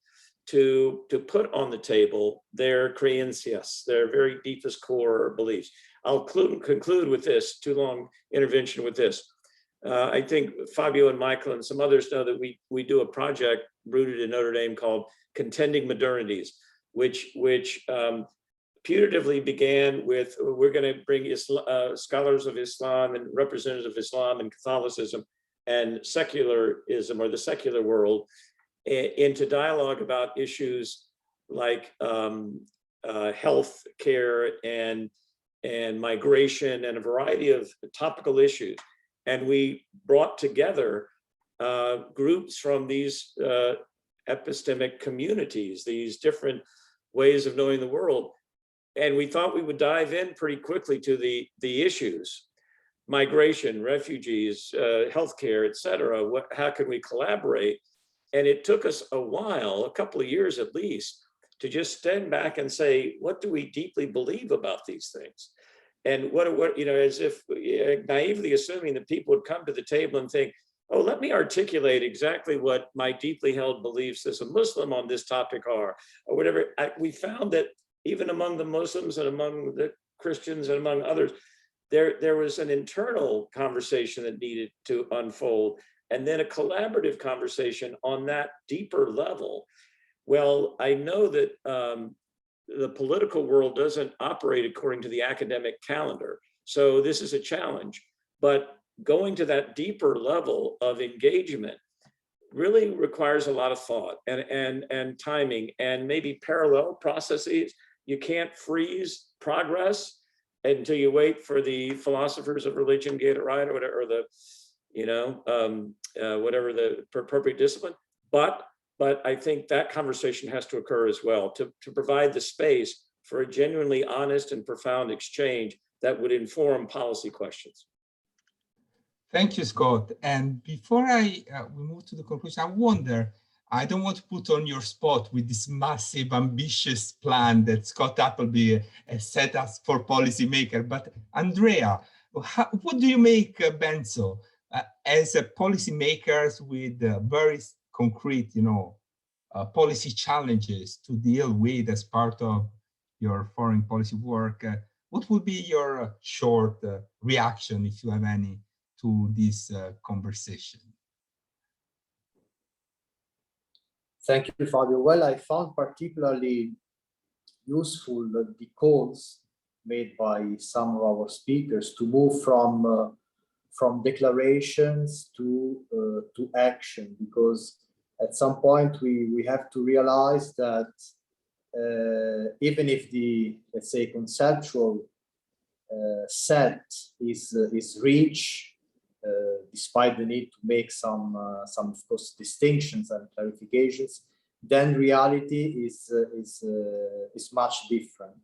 to put on the table their creencias, their very deepest core beliefs. I'll conclude with this, too long intervention with this. I think Fabio and Michael and some others know that we do a project rooted in Notre Dame called Contending Modernities, which putatively began with, we're going to bring scholars of Islam and representatives of Islam and Catholicism and secularism, or the secular world, into dialogue about issues like health care and migration and a variety of topical issues. And we brought together groups from these epistemic communities, these different ways of knowing the world. And we thought we would dive in pretty quickly to the issues: migration, refugees, healthcare, et cetera. How can we collaborate? And it took us a while, a couple of years at least, to just stand back and say, what do we deeply believe about these things? And what you know, as if naively assuming that people would come to the table and think, oh, let me articulate exactly what my deeply held beliefs as a Muslim on this topic are, or whatever. We found that even among the Muslims and among the Christians and among others, there was an internal conversation that needed to unfold, and then a collaborative conversation on that deeper level. Well, I know that the political world doesn't operate according to the academic calendar, so this is a challenge. But going to that deeper level of engagement really requires a lot of thought and timing and maybe parallel processes. You can't freeze progress until you wait for the philosophers of religion get it right, or whatever, or the, you know, whatever the appropriate discipline. But I think that conversation has to occur as well to provide the space for a genuinely honest and profound exchange that would inform policy questions. Thank you, Scott. And before we move to the conclusion, I wonder, I don't want to put on your spot with this massive, ambitious plan that Scott Appleby has set us for policymaker. But Andrea, what do you make, Benzo, as a policymakers with very concrete, you know, policy challenges to deal with as part of your foreign policy work? What would be your short reaction, if you have any, to this conversation? Thank you, Fabio. Well, I found particularly useful the calls made by some of our speakers to move from declarations to action, because at some point we have to realize that even if the, let's say, conceptual set is rich, despite the need to make some of course distinctions and clarifications, then reality is much different.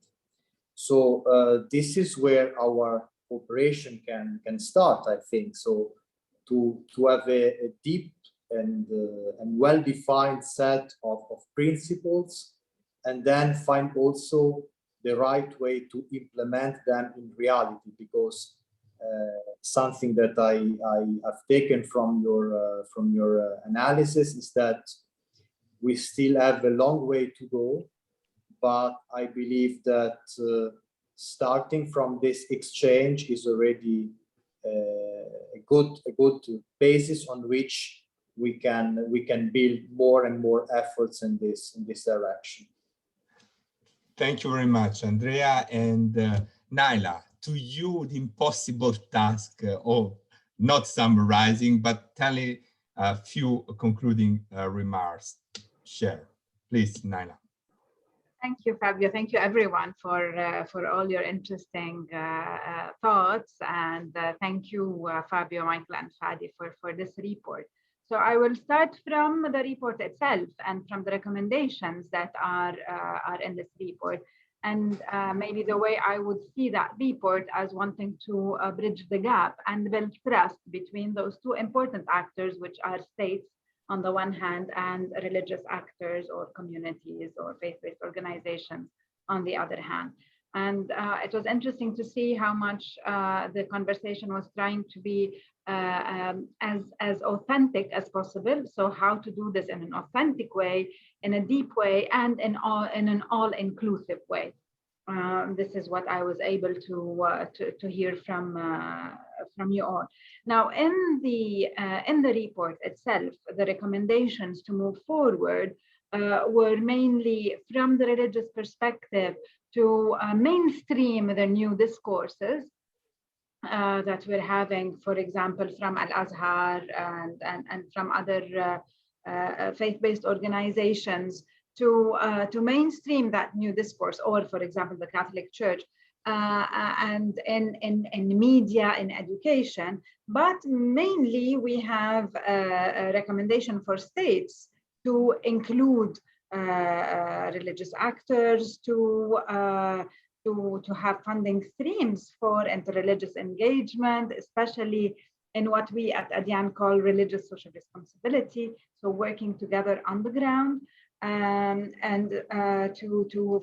So this is where our cooperation can start, I think. So to have a deep and well-defined set of principles, and then find also the right way to implement them in reality, because something that I have taken from your analysis is that we still have a long way to go, but I believe that starting from this exchange is already a good basis on which we can build more and more efforts in this direction. Thank you very much, Andrea. And Naila, to you, the impossible task of not summarizing, but telling a few concluding remarks. Share, please, Naila. Thank you, Fabio. Thank you, everyone, for all your interesting thoughts. And thank you, Fabio, Michael, and Fadi for this report. So I will start from the report itself and from the recommendations that are in this report. And maybe the way I would see that report as wanting to bridge the gap and build trust between those two important actors, which are states on the one hand, and religious actors or communities or faith-based organizations on the other hand. And it was interesting to see how much the conversation was trying to be as authentic as possible. So how to do this in an authentic way, in a deep way, and in an all-inclusive way. This is what I was able to hear from you all. Now, in the report itself, the recommendations to move forward were mainly from the religious perspective to mainstream the new discourses that we're having, for example, from Al-Azhar and from other faith-based organizations, to mainstream that new discourse, or for example, the Catholic Church, and in media, in education. But mainly we have a recommendation for states to include religious actors, to have funding streams for interreligious engagement, especially in what we at Adyan call religious social responsibility, so working together on the ground,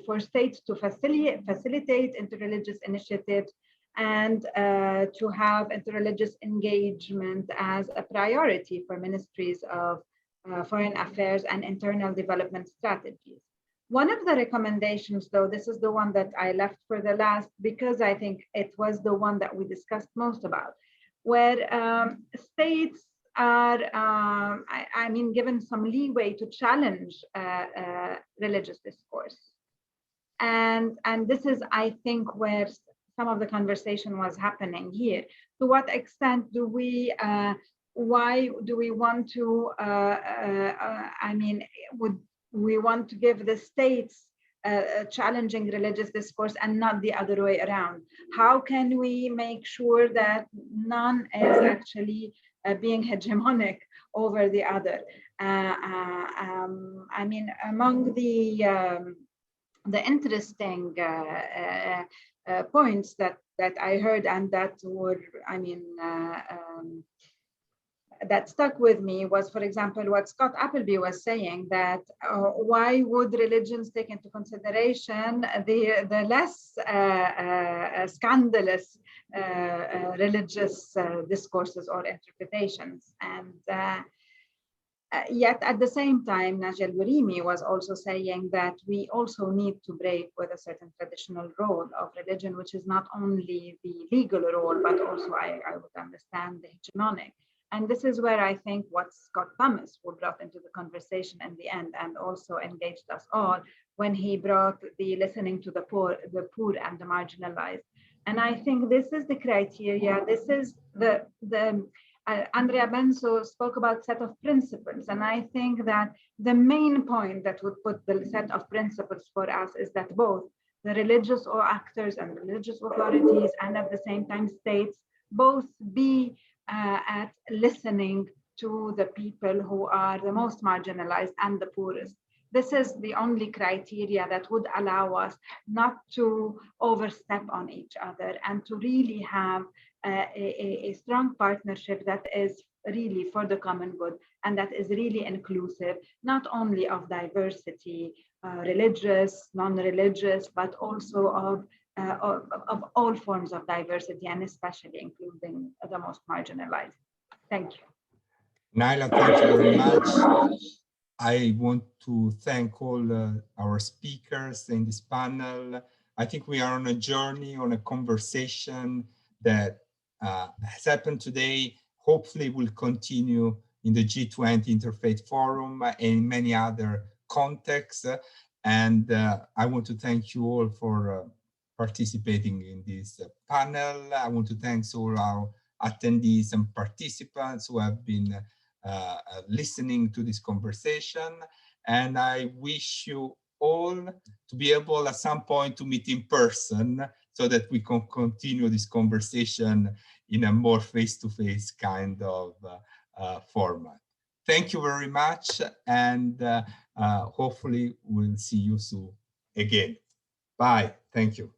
for states to facilitate interreligious initiatives, and to have interreligious engagement as a priority for ministries of foreign affairs and internal development strategies. One of the recommendations, though, this is the one that I left for the last because I think it was the one that we discussed most about, where states are, given some leeway to challenge religious discourse. And this is, I think, where some of the conversation was happening here. To what extent do we, why do we want to, would we want to give the states challenging religious discourse and not the other way around? How can we make sure that none is actually being hegemonic over the other? Among the interesting points that I heard and that were, that stuck with me was, for example, what Scott Appleby was saying, that why would religions take into consideration the less scandalous religious discourses or interpretations? And yet at the same time, Najel Burimi was also saying that we also need to break with a certain traditional role of religion, which is not only the legal role, but also I would understand the hegemonic. And this is where I think what Scott Thomas brought into the conversation in the end, and also engaged us all when he brought the listening to the poor and the marginalized. And I think this is the criteria. This is the Andrea Benzo spoke about set of principles. And I think that the main point that would put the set of principles for us is that both the religious actors and religious authorities, and at the same time states, both be at listening to the people who are the most marginalized and the poorest. This is the only criteria that would allow us not to overstep on each other and to really have a strong partnership that is really for the common good and that is really inclusive, not only of diversity, religious, non-religious, but also of all forms of diversity and especially including the most marginalized. Thank you. Naila, thank you very much. I want to thank all our speakers in this panel. I think we are on a journey, on a conversation that has happened today, hopefully will continue in the G20 Interfaith Forum and in many other contexts. And I want to thank you all for participating in this panel. I want to thank all our attendees and participants who have been listening to this conversation. And I wish you all to be able at some point to meet in person so that we can continue this conversation in a more face-to-face kind of format. Thank you very much, and hopefully we'll see you soon again. Bye. Thank you.